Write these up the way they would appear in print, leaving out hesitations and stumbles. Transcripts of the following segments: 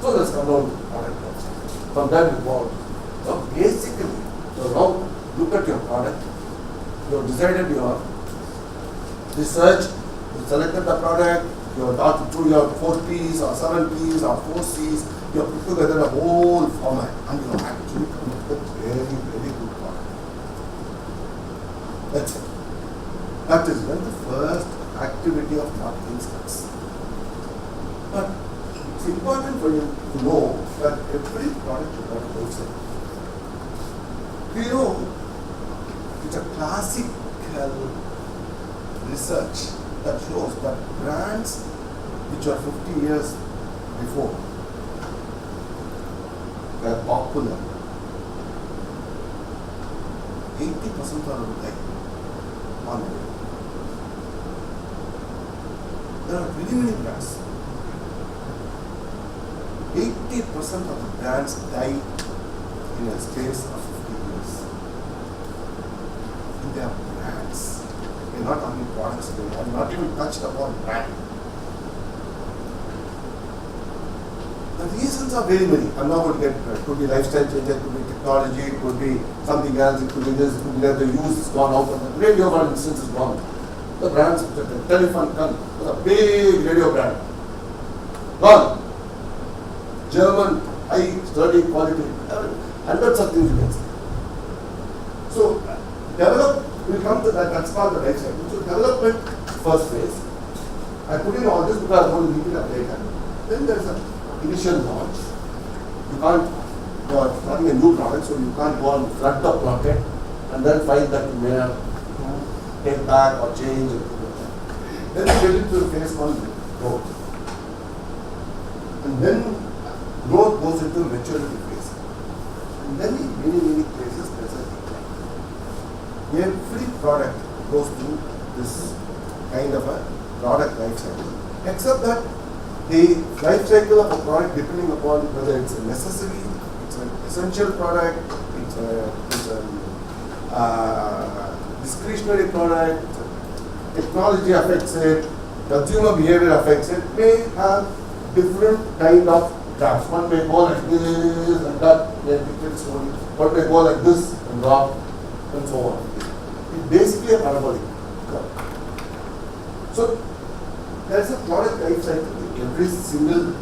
So let's come down to product concept. From that involved. So basically, so now look at your product. You have decided your research, you selected the product, you have thought through your 4 P's or 7 P's or 4 C's, you have put together a whole format and you have actually come up with a very, very good product. That's it. That is when the first activity of marketing starts. But it's important for you to know that every product you have a website. You know, it's a classical research that shows that brands which are 50 years before were popular, 80% are like on it. There are very many brands. 80% of the brands die in a space of 50 years. And they are brands. They are not only products, they have not even touched upon brand. The reasons are very many. I'm not going to get it could be lifestyle change, it could be technology, it could be something else, it could be this, it could be that the use is gone out, and the radio, for instance, is gone. The brands, the telephone was a big radio brand. Gone. German, high, sturdy, quality, hundreds of things you can say. So, develop, we'll come to that, that's part of the life cycle. So, development, first phase. I put in all this because I want to leave it up later. Then there's an initial launch. You can't, you are starting a new product, so you can't go and flood the market and then find that you may have to take back or change. Then you get into a phase called growth. And then growth goes into maturity phase. And then in many places there's a decline. Every product goes through this kind of a product life cycle. Except that the life cycle of a product, depending upon whether it's a necessary, it's an essential product, it's a discretionary product, technology affects it, consumer behavior affects it, may have different kind of drafts. One may go like this and that, may be slowly. One may go like this and drop, and so on. It's basically a parabolic curve. So there is a product life cycle. Every single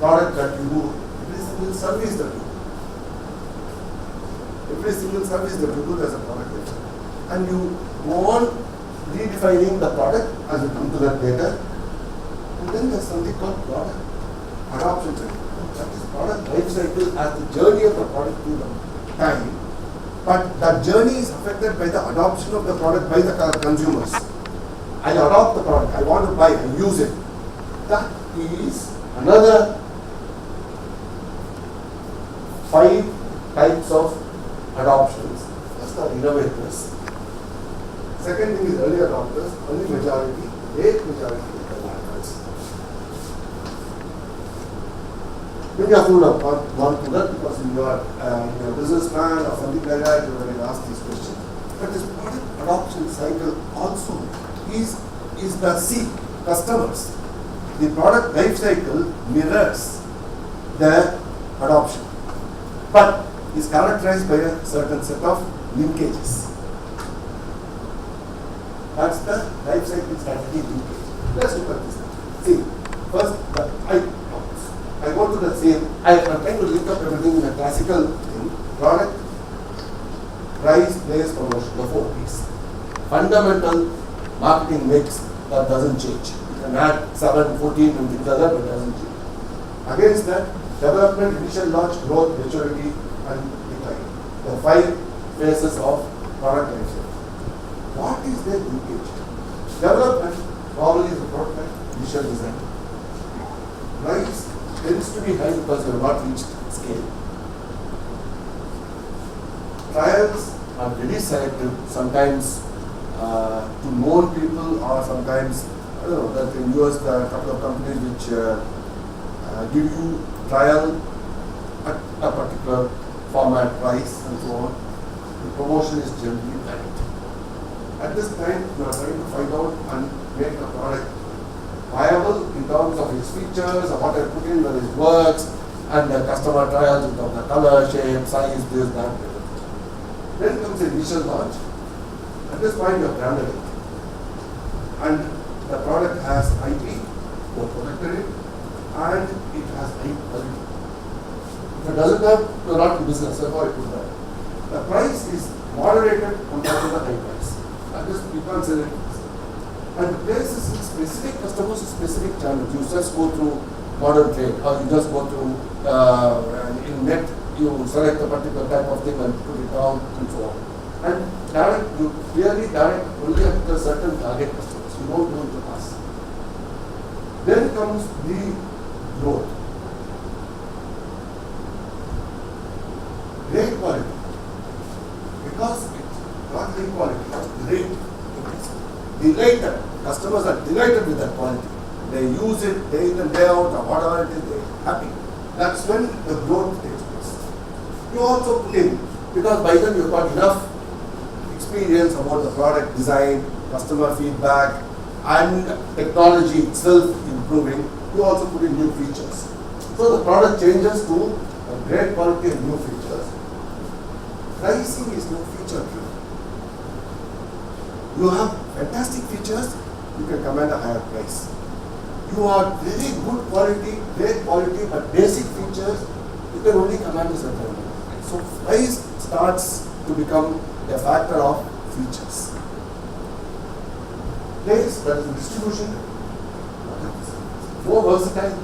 product that you do, every single service that you do, there's a product life cycle. And you go on redefining the product as you come to that later. And then there's something called product adoption cycle. That is product life cycle as the journey of the product to the time. But that journey is affected by the adoption of the product by the consumers. I adopt the product, I want to buy, I use it. That is another 5 types of adoptions. First are innovators. Second thing is early adopters, early majority, late majority, the laggards. Many of you would have gone through that because in your business plan or something like that, you will ask these questions. But this product adoption cycle also is the C, customers. The product life cycle mirrors the adoption, but is characterized by a certain set of linkages. That's the life cycle strategy linkage. Let's look at this. See, first, I go to the same, I'm trying to link up everything in a classical thing. Product, price, place, promotion, the 4 P's. Fundamental marketing mix that doesn't change. You can add 7, 14 and things like that, but it doesn't change. Against that, development, initial launch, growth, maturity, and decline. The 5 phases of product life cycle. What is their linkage? Development probably is the prototype, initial design. Price tends to be high because you have not reached scale. Trials are very selective, sometimes to known people, or sometimes, I don't know, that in US there are a couple of companies which give you trial at a particular format, price and so on. The promotion is generally tight. At this time, you are trying to find out and make a product viable in terms of its features, or what I put in, whether it works, and the customer trials in terms of color, shape, size, this, that. Then comes the initial launch. At this point, you have branded it. And the product has IP, you have protected it, and it has high quality. If it doesn't have, you're not in business, therefore I put that. The price is moderated compared to the high price. And this, you can't sell it. And the place is in specific customers, specific channels. You just go through modern trade, or you just go through in net, you select a particular type of thing and put it down and so on. And direct, you clearly direct only at a certain target customers. You don't go to us. Then comes the growth. Great quality. Because it's not high quality, it's great. Delighted. Customers are delighted with that quality. They use it day in and day out, or whatever it is, they're happy. That's when the growth takes place. You also put in, because by then you've got enough experience about the product design, customer feedback, and technology itself improving, you also put in new features. So the product changes to a great quality and new features. Pricing is no feature driven. You have fantastic features, you can command a higher price. You are very good quality, great quality, but basic features, you can only command a certain amount. So price starts to become a factor of features. Place, that is distribution, more versatile,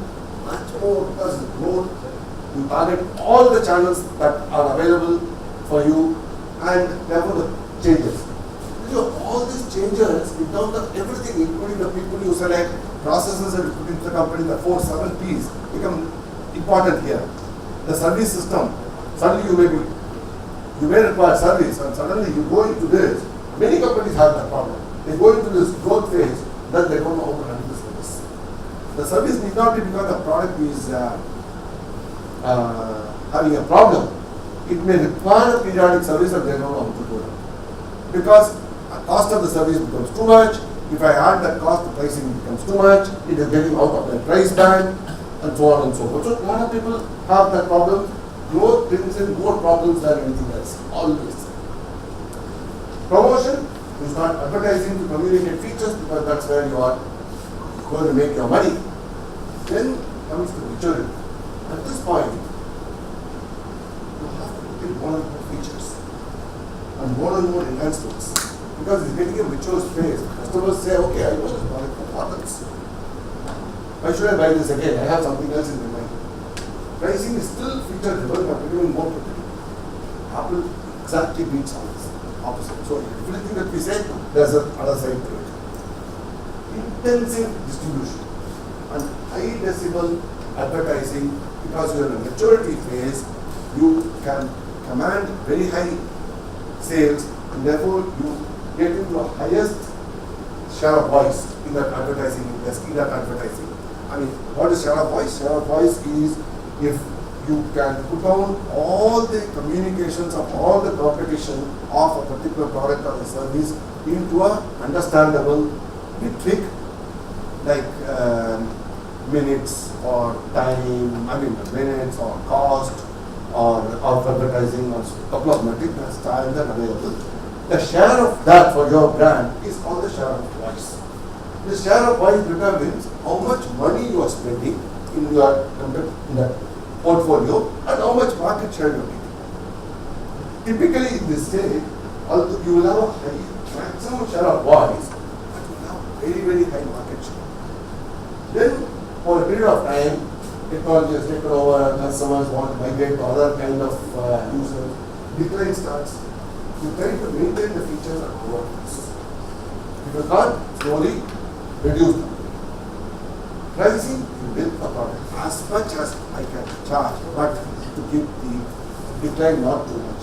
much more, because it's growth. You target all the channels that are available for you, and therefore the changes. All these changes in terms of everything, including the people you select, processes that you put into the company, the 4 7 P's become important here. The service system, suddenly you may require service, and suddenly you go into this. Many companies have that problem. They go into this growth phase, then they don't know how to handle the service. The service need not be because the product is having a problem. It may require a periodic service and they don't know how to do it. Because the cost of the service becomes too much. If I add that cost, the pricing becomes too much. It is getting out of the price band, and so on and so forth. So a lot of people have that problem. Growth brings in more problems than anything else, always. Promotion, you start advertising to communicate features because that's where you are going to make your money. Then comes the maturity. At this point, you have to put in more and more features and more enhancements. Because it's getting a mature phase. Customers say, okay, I know this product performance. Why should I buy this again? I have something else in my mind. Pricing is still feature driven, but even more critical. Apple exactly beats all this opposite. So everything that we say, there's another side to it. Intensive distribution and high decibel advertising, because you're in a maturity phase, you can command very high sales, and therefore you get into the highest share of voice in that advertising industry, I mean, what is share of voice? Share of voice is if you can put down all the communications of all the competition of a particular product or a service into a understandable metric like minutes or time, minutes or cost or of advertising or a couple of metrics that are standard available. The share of that for your brand is called the share of voice. The share of voice determines how much money you are spending in that portfolio and how much market share you are getting. Typically in this stage, although you will have a high maximum share of voice, but you will have very high market share. Then for a period of time, technology has taken over and customers want to migrate to other kind of users. Decline starts. You try to maintain the features and grow this. If you can't, slowly reduce them. Pricing, you build a product as much as I can charge, but to keep the decline not too much.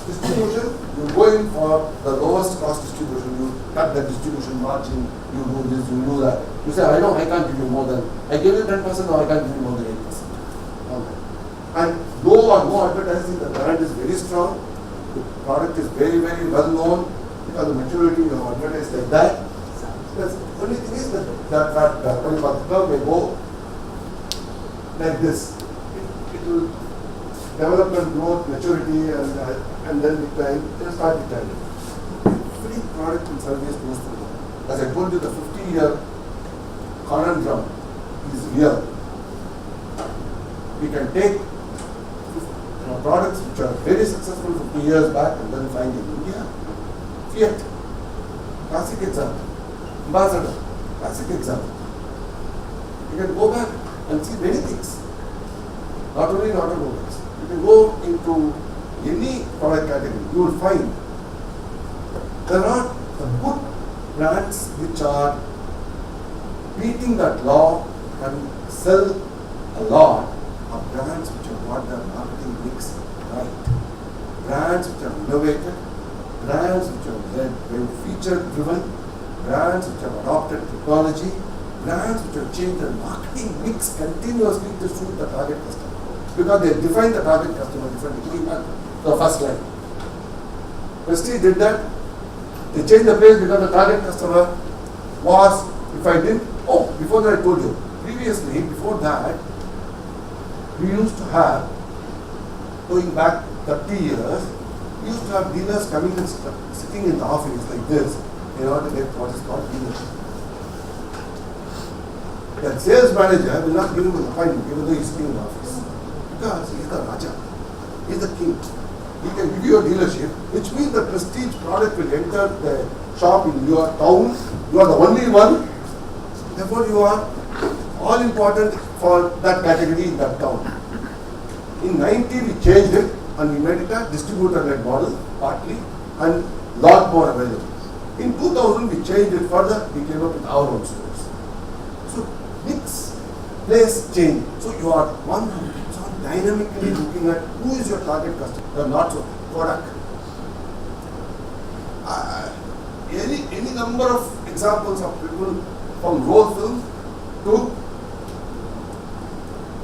Distribution, you go in for the lowest cost distribution, you cut the distribution margin, you do this, you do that. You say, I know I can't give you more than, I give you 10%, or I can't give you more than 8%. Okay. And low or no advertising, the brand is very strong, the product is very well known, because the maturity you have advertised like that, Only thing is that the curve may go like this. It will development, growth, maturity, and then decline. It will start declining. Every product and service goes through that. As I told you, the 50-year conundrum is real. We can take products which are very successful 50 years back and then find in India. Fiat, classic example. Ambassador, classic example. You can go back and see many things. Not only in automobiles. You can go into any product category. You will find there are the good brands which are beating that law and sell a lot of brands which have got their marketing mix right. Brands which are innovated, brands which are very feature driven, brands which have adopted technology, brands which have changed their marketing mix continuously to suit the target customer. Because they define the target customer differently. The first line. Prestige did that. They changed the place because the target customer was, if I didn't, before that I told you. Previously, before that, we used to have, going back 30 years, we used to have dealers coming and sitting in the office like this in order to get what is called dealership. The sales manager will not give him an appointment even though he is sitting in the office. Because he is the Raja. He is the king. He can give you a dealership, which means the prestige product will enter the shop in your town. You are the only one. Therefore, you are all important for that category in that town. In 90, we changed it and we made it a distributor-led model, partly, and lot more available. In 2000, we changed it further. We came up with our own stores. So, mix, place change. So, you are dynamically looking at who is your target customer, not so product. Any number of examples of people from roll film to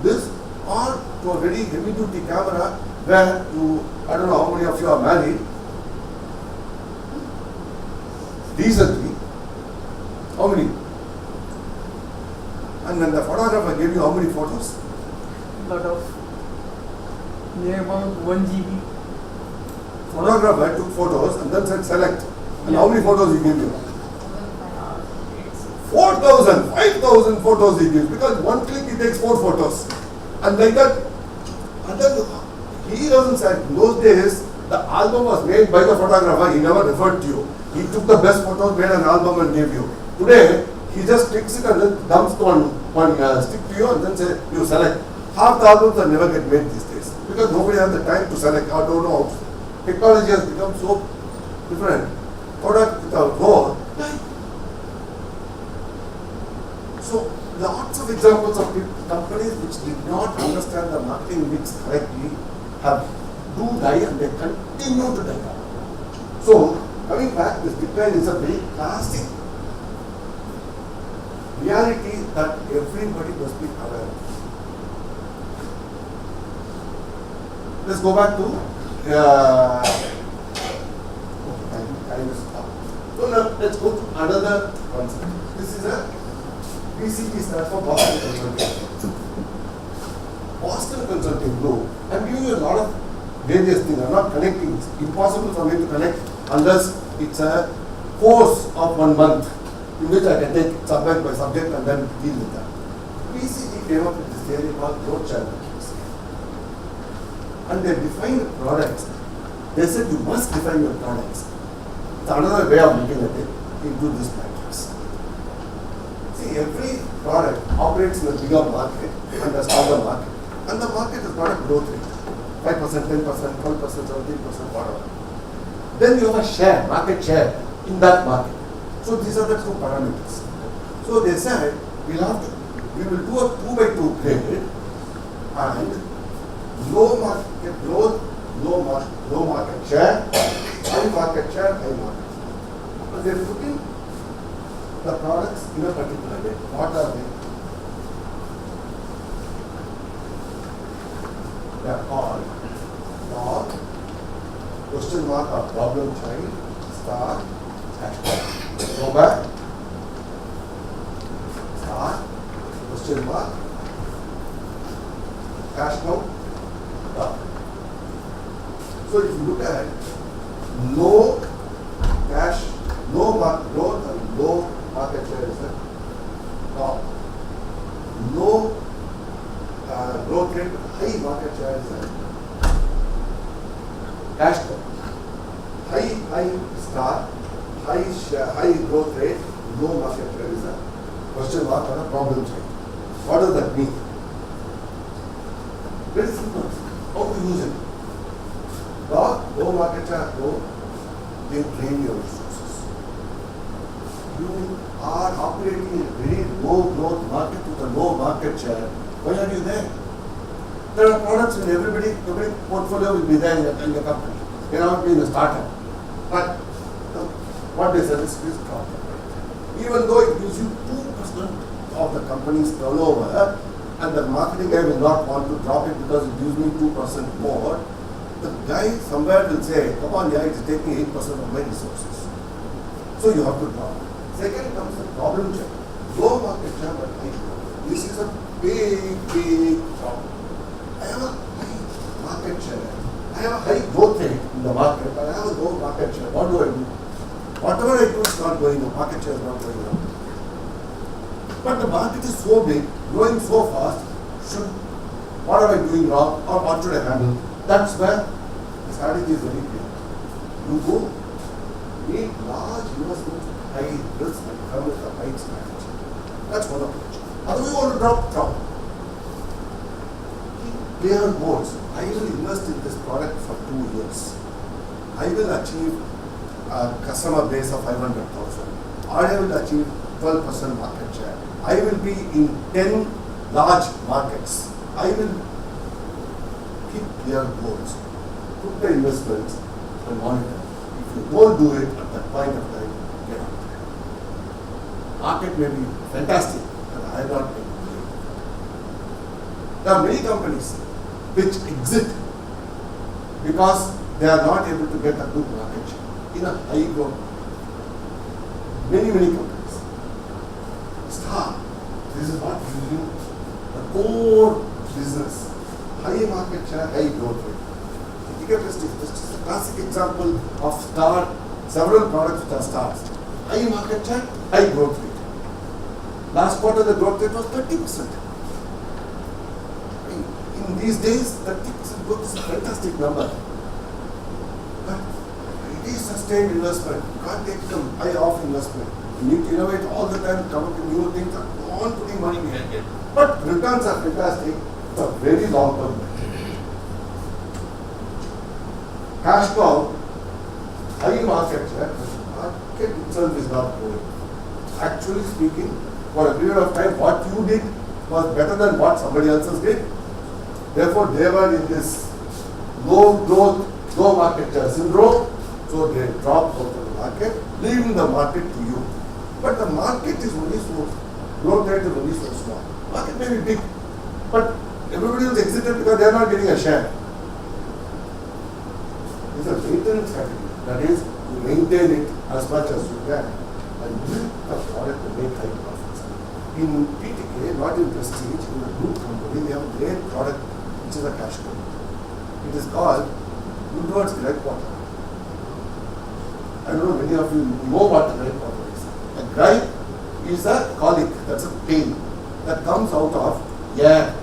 this or to a very heavy duty camera where you, I don't know how many of you are married, decently, how many? And when the photographer gave you how many photos? Lot of. Near about 1 GB. Photographer took photos and then said select. And how many photos he gave you? 4,000, 5,000 photos he gives. Because one click he takes 4 photos. And like that, and then he doesn't say, in those days, the album was made by the photographer, he never referred to you. He took the best photos, made an album and gave you. Today, he just takes it and then dumps one stick to you and then say, you select. Half the albums are never get made these days. Because nobody has the time to select. I don't know. Technology has become so different. Product without role. So, lots of examples of companies which did not understand the marketing mix correctly do die and they continue to die. So, coming back, this decline is a very classic reality that everybody must be aware of. Let's go back to time is up. So now let's go to another concept. This is a BCG stands for Boston Consulting. Boston Consulting Group. I'm giving you a lot of various things. I'm not connecting. It's impossible for me to connect unless it's a course of 1 month in which I can take subject by subject and then deal with that. BCG came up with this theory called growth channel. And they defined products. They said you must define your products. It's another way of looking at it into this matrix. See, every product operates in a bigger market and a smaller market. And the market has got a growth rate. 5%, 10%, 12%, 17%, whatever. Then you have a share, market share in that market. So these are the 2 parameters. So they said we will do a 2x2 grade and low market growth, low market share, high market share, high market share. But they are putting the products in a particular way. What are they? They are called dog, question mark or problem child, star, hashtag. Go back. question mark, cash cow, up. So if you look at low cash, low market growth and low market share is the top. Low growth rate, high market share is the cash cow. High star, high share, high growth rate, low market share is a question mark on a problem child. What does that mean? Very simple. How to use it? Low market share, low, they drain your resources. You are operating in a very low growth market with a low market share. Why are you there? There are products in every portfolio will be there in the company. They cannot be in the startup. But what they suggest is drop the price. Even though it gives you 2% of the company's turnover, and the marketing guy will not want to drop it because it gives me 2% more, the guy somewhere will say, come on, yeah, it's taking 8% of my resources. So you have to drop it. Second comes the problem check. Low market share but high growth. This is a big problem. I have a high market share. I have a high growth rate in the market, but I have a low market share. What do I do? Whatever I do is not going up. Market share is not going up. But the market is so big, growing so fast, what am I doing wrong or what should I handle? That's where the strategy is very clear. You go, make large investments, high risk and come with a high strategy. That's one approach. Otherwise you want to drop. Clear goals. I will invest in this product for 2 years. I will achieve a customer base of 500,000. I will achieve 12% market share. I will be in 10 large markets. I will keep clear goals. Put the investments and monitor. If you don't do it at that point of time, get out. Market may be fantastic, but I am not going to do it. There are many companies which exit because they are not able to get a good market share in a high growth. Many companies. Star. This is what using the core business. High market share, high growth rate. This is a classic example of star, several products which are stars. High market share, high growth rate. Last quarter the growth rate was 30%. In these days, 30% growth is a fantastic number. But it is sustained investment. You can't take them high off investment. You need to innovate all the time, come up with new things, and go on putting money behind it. But returns are fantastic. It's a very long term. Cash cow, high market share, market itself is not growing. Actually speaking, for a period of time, what you did was better than what somebody else did. Therefore, they were in this low growth, low market share syndrome. So they dropped out of the market, leaving the market to you. But the market is only so, growth rate is only so small. Market may be big, but everybody is exited because they are not getting a share. It's a maintenance strategy. That is, you maintain it as much as you can and build a product to make high profits. In PTK, not in Prestige, in a group company, we have a great product which is a cash cow. It is called Woodward's Red Water. I don't know, many of you know what the red water is. A gripe is a colic, that's a pain that comes out of air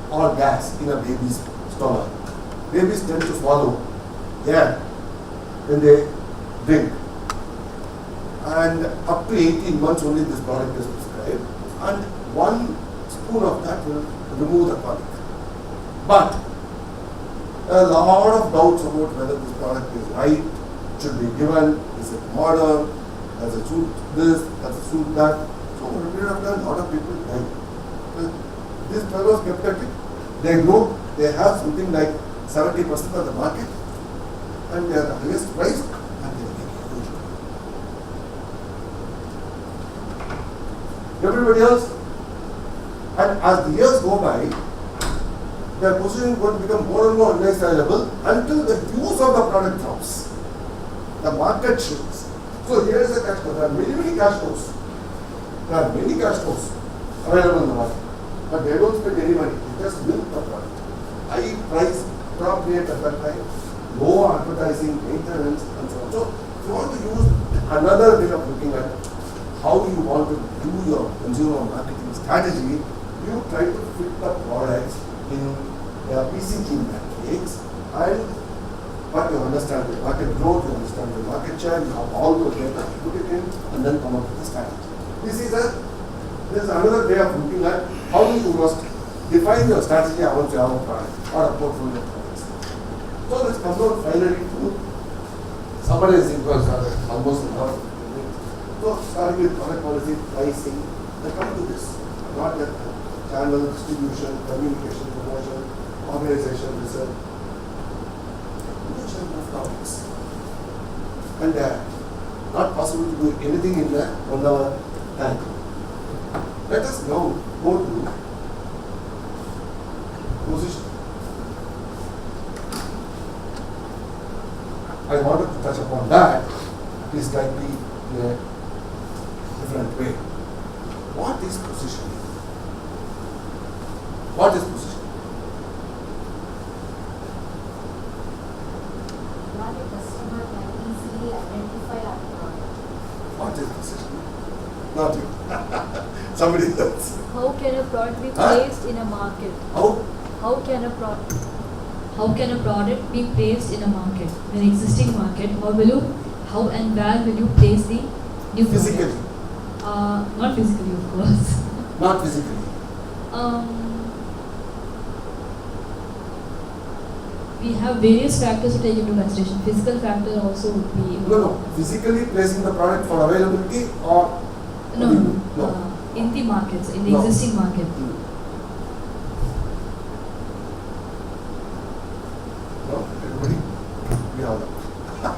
or gas in a baby's stomach. Babies tend to swallow air when they drink. And up to 18 months only this product is prescribed. And 1 spoon of that will remove the colic. But a lot of doubts about whether this product is right, should be given, is it modern, does it suit this, does it suit that. So over a period of time, a lot of people died. These fellows kept at it. They grow, they have something like 70% of the market, and they are the highest price, and they make huge money. Everybody else, and as the years go by, their position is going to become more and more unrecognizable until the use of the product drops. The market shrinks. So here is a cash cow. There are many cash cows. There are many cash cows. available in the market. But they don't spend any money, they just milk the product. High price, appropriate at that time, low advertising, maintenance, and so on. So, if you want to use another way of looking at how you want to do your consumer marketing strategy, you try to fit the products in the PCT matrix, and what you understand the market growth, you understand the market share, you have all those data, put it in, and then come up with the strategy. This is another way of looking at how you must define your strategy once you have a product or a portfolio of products. So let's come down finally to summarizing because almost enough. So starting with product policy, pricing, they come to this. Not that channel, distribution, communication, promotion, organization, research, huge number of topics. And not possible to do anything in the 1 hour time. Let us now go to position. I wanted to touch upon that, slightly in a different way. What is positioning? What is positioning? While a customer can easily identify our product. What is positioning? Not you. Somebody else. How can a product be Huh? placed in a market? How? How can a product be placed in a market, an existing market? How and where will you place the new Physically. product? Not physically, of course. Not physically. We have various factors to take into consideration. Physical factor also would be. No. Physically placing the product for availability or? No. No. In the markets, in the No. existing market. No? Everybody? We have that.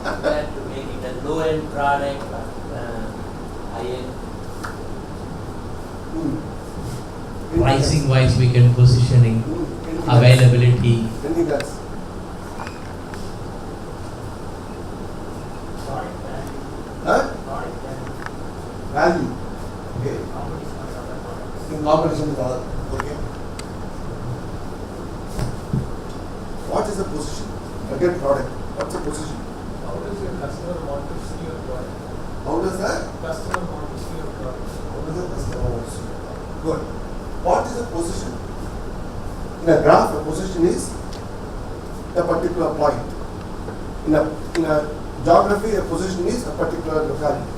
Compared to making a low-end product, high-end. Pricing wise, we can positioning, availability. Anything else? Product value. Huh? Product value. Value. Okay. Competition with other products. In competition with other. Okay. What is the position? Forget product. What's the position? How does your customer want to see your product? How does that? Customer want to see your product. How does the customer want to see the product? Good. What is the position? In a graph, a position is a particular point. In a geography, a position is a particular locality.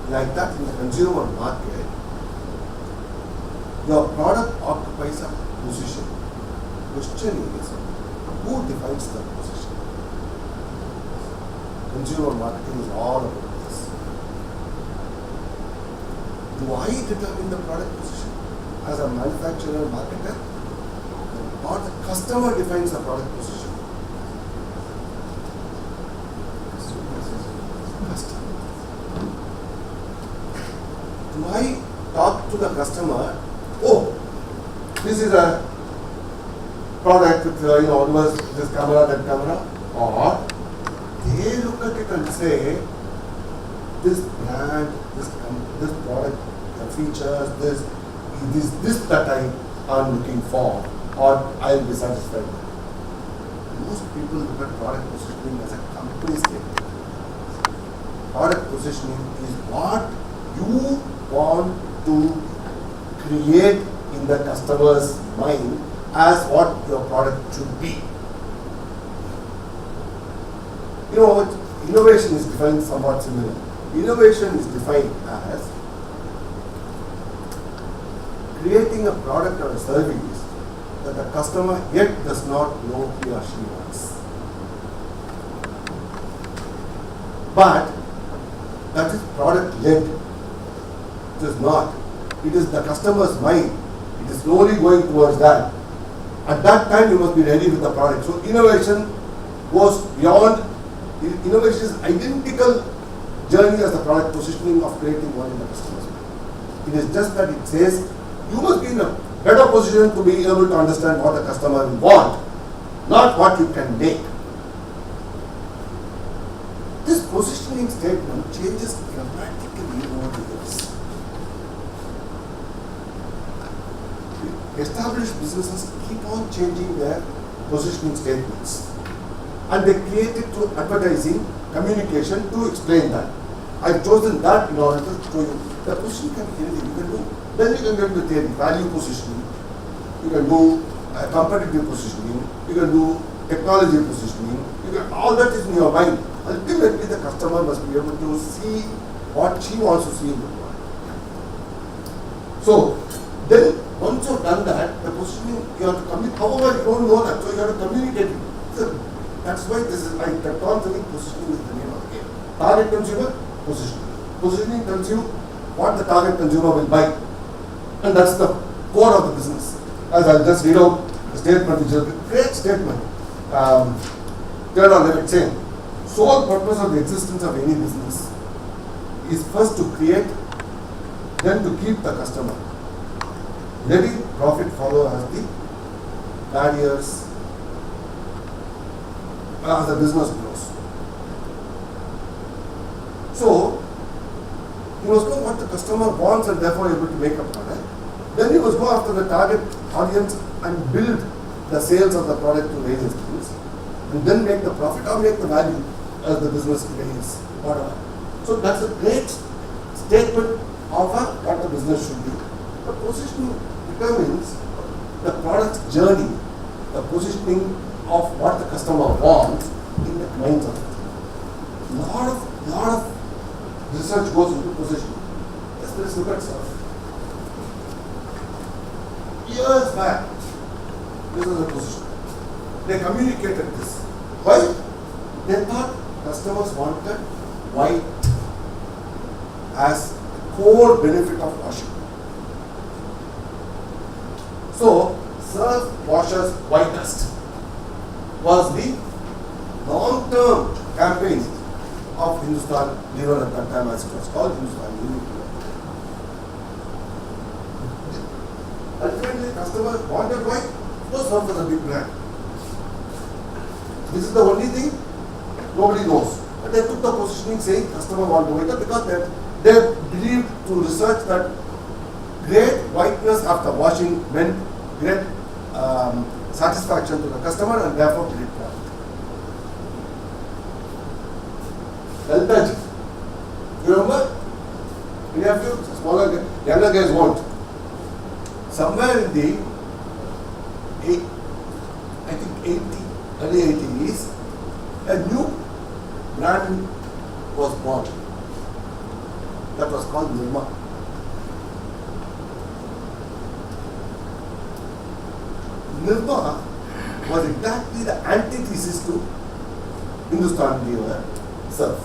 Like that, in the consumer market, your product occupies a position. Question is, who defines the position? Consumer marketing is all about this. Do I determine the product position as a manufacturer and marketer? Or the customer defines the product position? Customer. Do I talk to the customer, oh, this is a product with, this camera, that camera, or they look at it and say, this brand, this product, the features, this that I am looking for, or I will be satisfied with. Most people look at product positioning as a company statement. Product positioning is what you want to create in the customer's mind as what your product should be. You know what? Innovation is defined somewhat similar. Innovation is defined as creating a product or a service that the customer yet does not know he or she wants. But that is product led. It is not. It is the customer's mind. It is slowly going towards that. At that time, you must be ready with the product. So innovation goes beyond. Innovation is identical journey as the product positioning of creating one in the customer's mind. It is just that it says you must be in a better position to be able to understand what the customer will want, not what you can make. This positioning statement changes dramatically over the years. established businesses keep on changing their positioning statements. And they create it through advertising, communication to explain that. I've chosen that in order to show you the position can be anything you can do. Then you can get the theory, value positioning, you can do competitive positioning, you can do technology positioning, all that is in your mind. Ultimately, the customer must be able to see what she wants to see in the product. So, then once you've done that, the positioning, you have to communicate. However, you don't know that, so you have to communicate it. So, that's why this is like the concept positioning is the name of the game. Target consumer, positioning. Positioning tells you what the target consumer will buy. And that's the core of the business. As I'll just read out the statement, which is a great statement. Theodore Levitt saying, sole purpose of the existence of any business is first to create, then to keep the customer. Letting profit follow as the barriers as the business grows. So, you must know what the customer wants and therefore able to make a product. Then you must go after the target audience and build the sales of the product to raise its skills, and then make the profit or make the value as the business raises, whatever. So that's a great statement of what the business should be. The positioning determines the product's journey, the positioning of what the customer wants in the minds of it. Lot of research goes into positioning. Let's look at stuff. Years back, this was a position. They communicated this. Why? They thought customers wanted white as core benefit of washing. So, Surf Washer's Whitest was the long-term campaign of Hindustan Lever at that time, as it was called Hindustan Lever. Ultimately, customers wanted white, so Surf was a big brand. This is the only thing nobody knows. But they took the positioning saying customer want white because they believed through research that great whiteness after washing meant great satisfaction to the customer and therefore great product. Delta G. You remember? Many of you smaller, younger guys won't. Somewhere in the early 80s, a new brand was born. That was called Nirma. Nirma was exactly the antithesis to Hindustan Lever, Surf.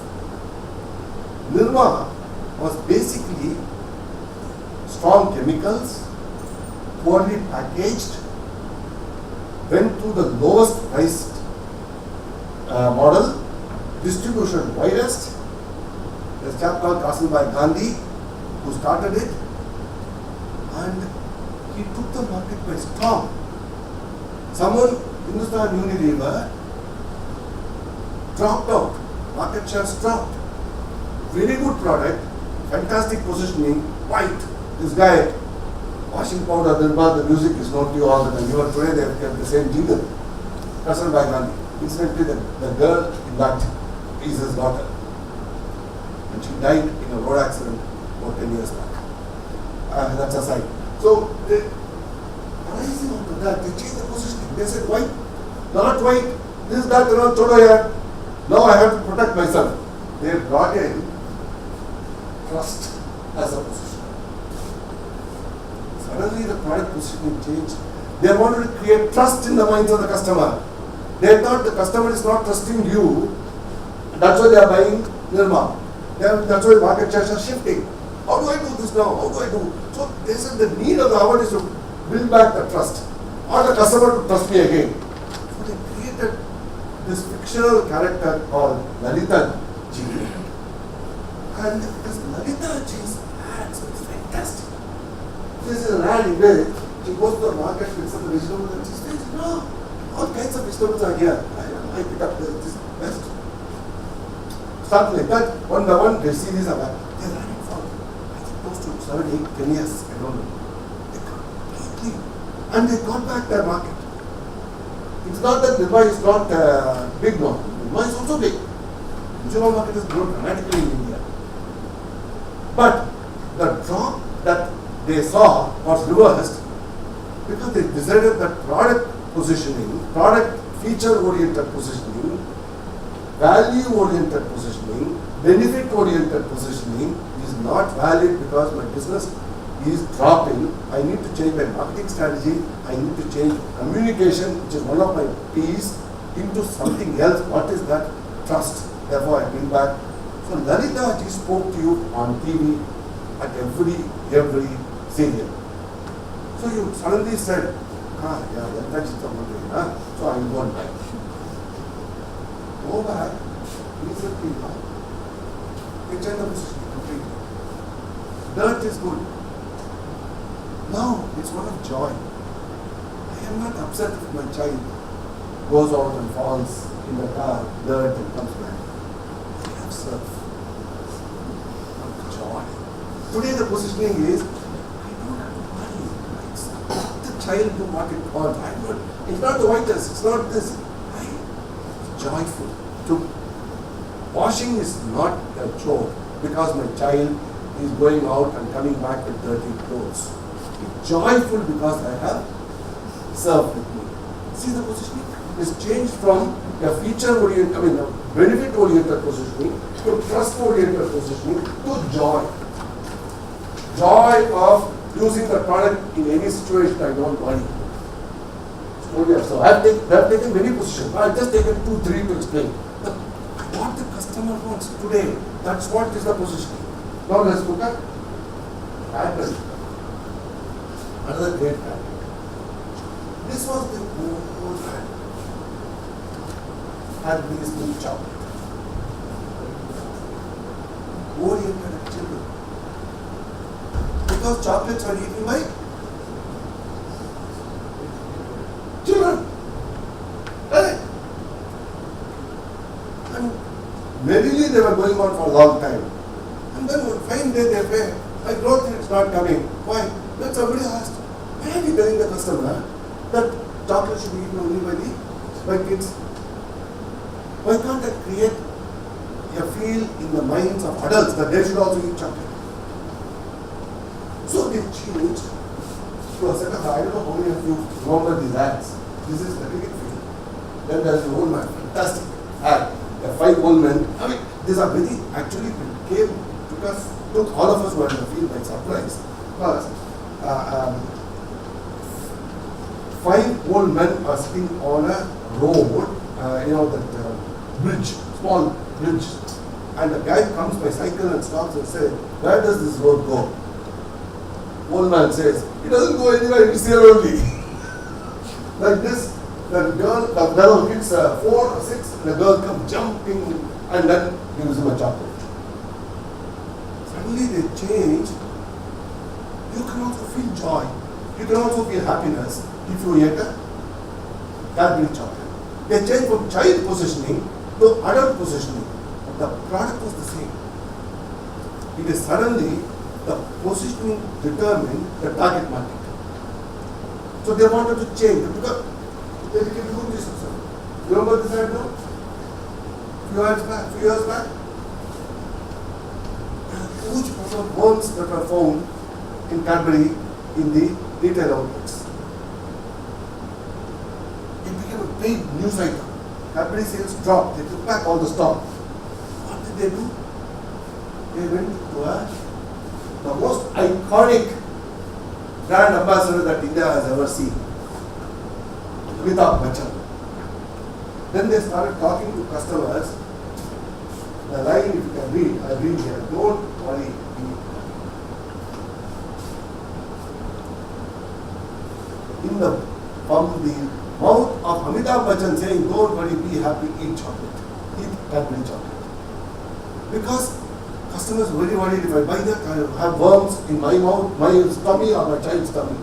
Nirma was basically strong chemicals, poorly packaged, went to the lowest priced model, distribution widest. There's a chap called Kasturba Gandhi who started it, and he took the market by storm. Someone, Hindustan Unilever, dropped out, market shares dropped. Very good product, fantastic positioning, white. This guy, washing powder, the music is known to you all the time. Even today they have kept the same jingle. Kasturba Gandhi. Incidentally, the girl in that is his daughter. And she died in a road accident about 10 years back. That's a side. So, rising onto that, they changed the positioning. They said, white, not white, this, that, chodo here. Now I have to protect myself. They brought in trust as a position. Suddenly the product positioning changed. They wanted to create trust in the minds of the customer. They thought the customer is not trusting you. That's why they are buying Nirma. That's why market shares are shifting. How do I do this now? How do I do? So they said the need of the hour is to build back the trust. Or the customer to trust me again. So they created this fictional character called Lalita Ji. And this Lalita Ji's ads is fantastic. This is an ad in which she goes to the market, picks up the vegetables and she says, no, all kinds of vegetables are here. I pick up this best. Start like that, one by one, they see these are back. They're running for, I think, close to 7, 8, 10 years. I don't know. They completely And they got back their market. It's not that Mumbai is not big now. Mumbai is also big. Consumer market has grown dramatically in India. But the drop that they saw was reversed because they decided that product positioning, product feature-oriented positioning, value-oriented positioning, benefit-oriented positioning is not valid because my business is dropping. I need to change my marketing strategy. I need to change communication, which is one of my P's, into something else. What is that? Trust. Therefore, I bring back. So Lalita ji spoke to you on TV at every serial. So you suddenly said, yeah, Lalita ji somebody, so I will go and buy. Go back, immediately buy. You change the position completely. Dirt is good. Now it's one of joy. I am not upset if my child goes out and falls in the car, dirt, and comes back. I have surf. Joy. Today the positioning is, I don't have to worry. Let the child do what it wants. It's not the whiteness, it's not this. It's joyful. Washing is not a chore because my child is going out and coming back with dirty clothes. It's joyful because I have surf with me. See the positioning? It's changed from a feature-oriented, a benefit-oriented positioning to trust-oriented positioning to joy. Joy of using the product in any situation I don't worry. So I have taken many positions. I have just taken 2-3 to explain. What the customer wants today, that's what is the positioning. Now let's look at Cadbury. Another great brand. This was the old brand. Cadbury's milk chocolate. Oriented at children. Because chocolates are eaten by children. Right? And merrily they were going on for a long time. And then one fine day they say, my growth rate is not coming. Why? Then somebody asked, why are you telling the customer that chocolate should be eaten only by kids? Why can't that create a feel in the minds of adults that they should also eat chocolate? So they changed to a set of, I don't know how many of you remember these ads. This is the cricket field. Then there's the old man, fantastic ad. The 5 old men. These are very, actually took all of us were in the field by surprise. Because 5 old men are sitting on a road, that bridge, small bridge. And a guy comes by cycle and stops and says, where does this road go? Old man says, it doesn't go anywhere, it's here only. Like this, the girl hits 4 or 6, and the girl comes jumping and then gives him a chocolate. Suddenly they change. You can also feel joy. You can also feel happiness if you eat a Cadbury chocolate. They change from child positioning to adult positioning. The product was the same. It is suddenly the positioning determined the target market. So they wanted to change because they became good this. You remember this ad now? Few years back. A huge number of worms that were found in Cadbury in the retail outlets. It became a big news item. Cadbury sales dropped. They took back all the stock. What did they do? They went to the most iconic brand ambassador that India has ever seen, Amitabh Bachchan. Then they started talking to customers. The line, if you can read, I read here, don't worry. From the mouth of Amitabh Bachchan saying, don't worry, be happy, eat chocolate. Eat Cadbury chocolate. Because customers are very worried if I buy that, I will have worms in my mouth, my tummy or my child's tummy.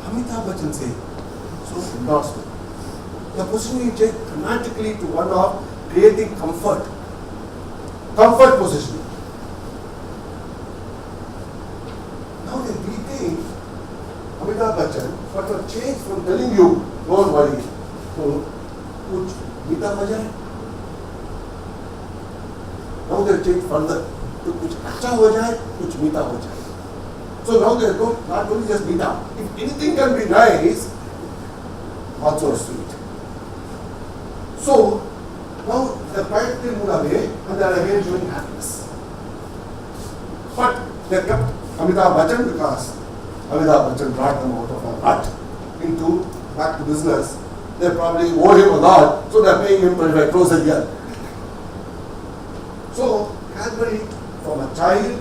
Amitabh Bachchan said, so endorsement. The positioning changed dramatically to one of creating comfort. Comfort positioning. Now they retain Amitabh Bachchan, but for change change further. तो कुछ अच्छा हो जाए, कुछ मीठा हो जाए. So now they don't not only just मीठा. If anything can be nice, also sweet. So now the quiet thing moved away, and they are again showing happiness. But they kept Amitabh Bachchan because Amitabh Bachchan brought them out of a rut into back to business. They probably owe him a lot, so they are paying him 25 crores a year. So Cadbury, from a child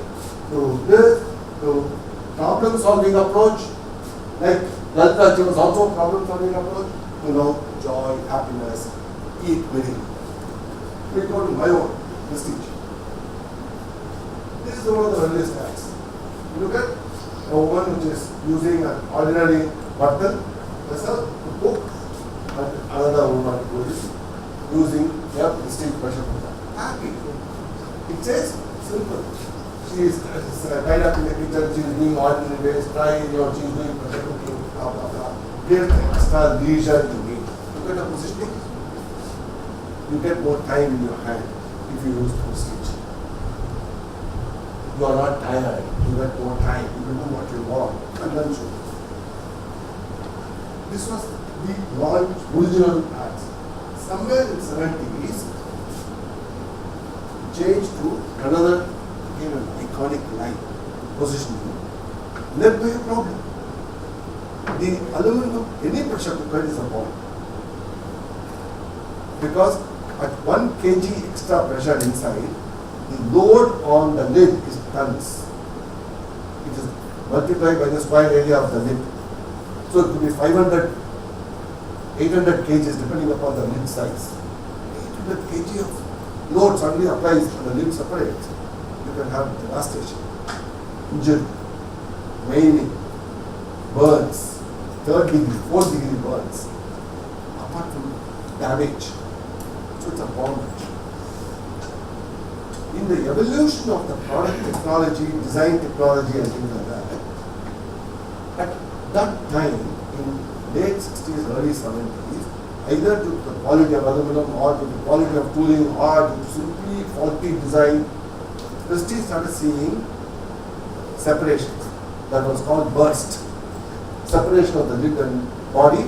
to this to problem solving approach, like Lalita was also a problem solving approach, joy, happiness, eat willingly. We go to my own prestige. This is one of the earliest acts. You look at a woman which is using an ordinary bottle, that's a book, and another woman who is using a prestige pressure cooker. Happy. It says simple. She is tied up in the kitchen, she is doing ordinary ways, she is doing pressure cooking, blah blah blah. Give extra leisure to me. Look at the positioning. You get more time in your hand if you use prestige. You are not tired, you get more time, you can do what you want, and then show. This was the launch original ads. Somewhere in the 70s, changed to another, again an iconic line, positioning, led by a problem. The element of any pressure cooker is a bomb. Because at 1 kg extra pressure inside, the load on the lid is tons. It is multiplied by the square area of the lid. So it could be 500, 800 kgs depending upon the lid size. 800 kg of load suddenly applies and the lid separates. You can have devastation, injury, mailing, burns, 3rd degree, 4th degree burns, apart from damage. So it's a bomb. In the evolution of the product technology, design technology and things like that, at that time, in late 60s, early 70s, either due to the quality of aluminum or to the quality of tooling or to simply faulty design, Prestige started seeing separations. That was called burst. Separation of the lid and body,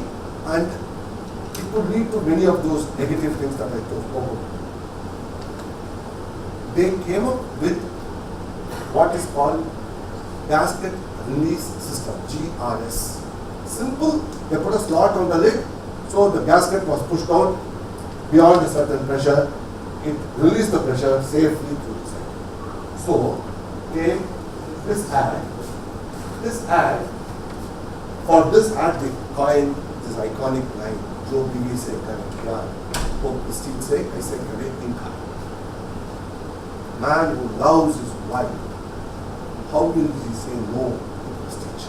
and it could lead to many of those negative things that I spoke about. They came up with what is called gasket release system, GRS. Simple, they put a slot on the lid, so the gasket was pushed out beyond a certain pressure. It released the pressure safely through the side. So came this ad. This ad, for this ad they coined this iconic line, Jo Biwi se kare pyar, wo Prestige se kaise kare inkar. Man who loves his wife, how will he say no to Prestige?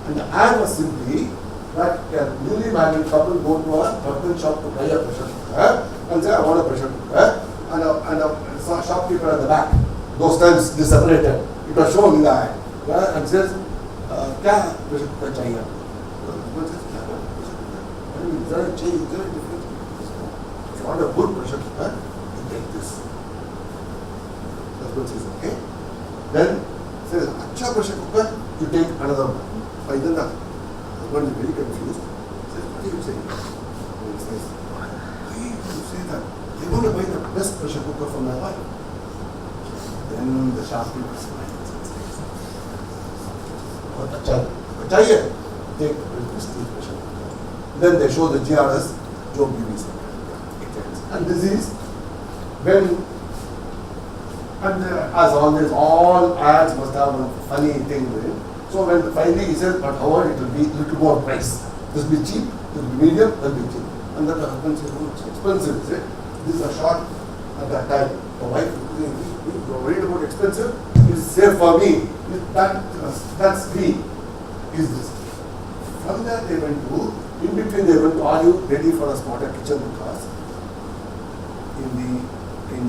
And the ad was simply that a newly married couple go to a button shop to buy a pressure cooker and say, I want a pressure cooker, and a shopkeeper at the back. Those times they separated. It was shown in the ad. And says, क्या pressure cooker चाहिए? Husband says, क्या pressure cooker? I mean, is there a change? Is there a difference? If you want a good pressure cooker, you take this. Husband says, okay. Then says, अच्छा pressure cooker, you take another one. By then the husband is very confused. He says, what are you saying? And he says, why do you say that? I want to buy the best pressure cooker for my wife. Then the shopkeeper smiles and says, बहुत अच्छा चाहिए, take Prestige pressure cooker. Then they show the GRS, Jo Biwi se kare pyar. And this is when, and as always, all ads must have a funny thing with it. So when finally he says, but however it will be little more price. This will be cheap, this will be medium, this will be cheap. And then the husband says, oh, it's expensive, is it? This is a short at that time. The wife, you're worried about expensive, it's safe for me. That's free. Is this? From there they went to, in between they went to, are you ready for a smarter kitchen? Because in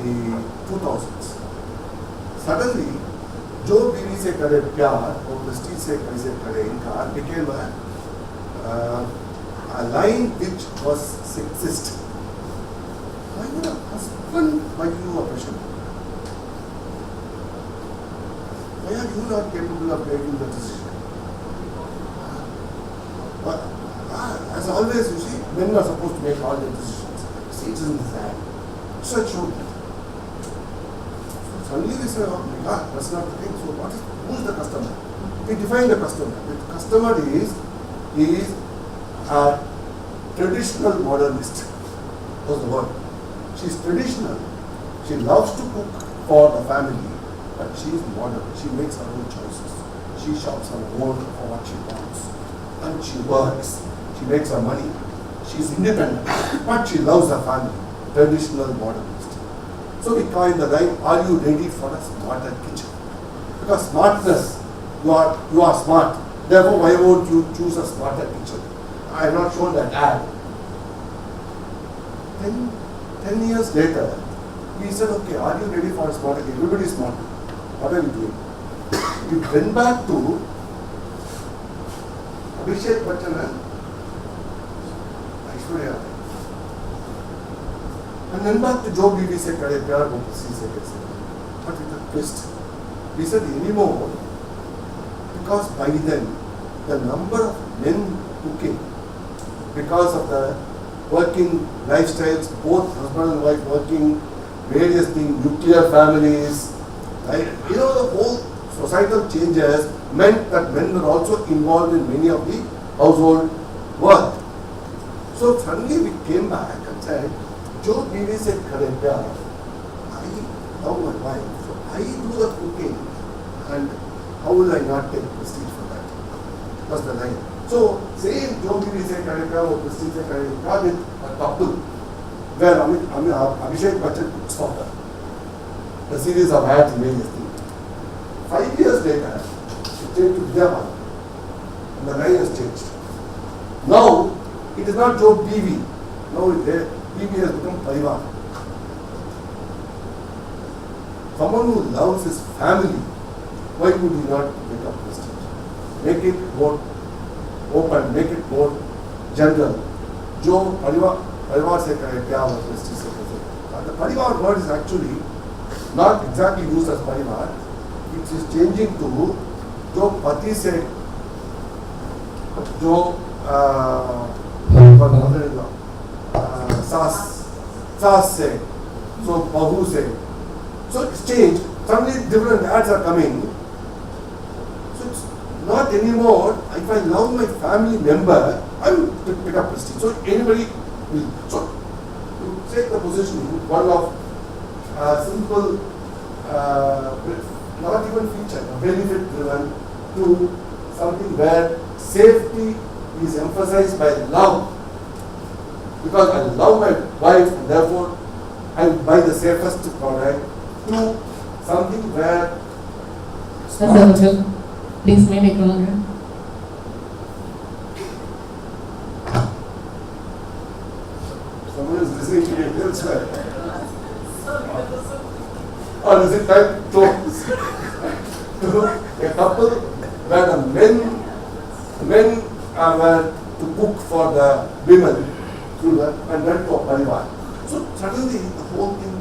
the 2000s, suddenly Jo Biwi se kare pyar or Prestige se kare inkar became a line which was sexist. Why would a husband buy you a pressure cooker? Why are you not capable of making the decision? As always, you see, men are supposed to make all the decisions. See, it isn't that. So it should. Suddenly we say, oh my God, that's not the thing. So who is the customer? We define the customer. The customer is a traditional modernist. That's the word. She's traditional. She loves to cook for the family, but she is modern. She makes her own choices. She shops her own for what she wants. And she works. She makes her money. She's independent, but she loves her family. Traditional modernist. So we coin the line, are you ready for a smarter kitchen? Because smartness, you are smart. Therefore, why won't you choose a smarter kitchen? I have not shown that ad. 10 years later, we said, okay, are you ready for a smarter kitchen? Everybody is smart. What are you doing? We went back to Abhishek Bachchan and Aishwarya. And then back to Joe BB said, but with a twist. We said anymore, because by then, the number of men cooking, because of the working lifestyles, both husband and wife working, various things, nuclear families, right? You know, the whole societal changes meant that men were also involved in many of the household work. So suddenly we came back and said, Joe BB said, I love my wife, so I do the cooking, and how will I not take prestige for that? That's the line. So, same Joe BB said, or prestige said, with a couple, where Abhishek Bachchan cooks for her. The series of ads in various things. 5 years later, it changed to Vidyavan, and the line has changed. Now, it is not Joe BB. Now, BB has become Parivar. Someone who loves his family, why would he not make up prestige? Make it more open, make it more general. Joe Parivar se kare kya hua prestige se kare. The Parivar word is actually not exactly used as Parivar. It is changing to Jo Pati se, Jo mother-in-law, Saas se, so Bahu se. So it's changed. Suddenly different ads are coming. So it's not anymore, if I love my family member, I will pick up prestige. So anybody will. So you take the position, one of simple, not even feature, benefit driven, to something where safety is emphasized by love. Because I love my wife and therefore I will buy the safest product, to something where Please make it longer. someone is listening to me elsewhere. Or is it time to a couple where the men were to cook for the women through that, and then for Parivar. So suddenly the whole thing.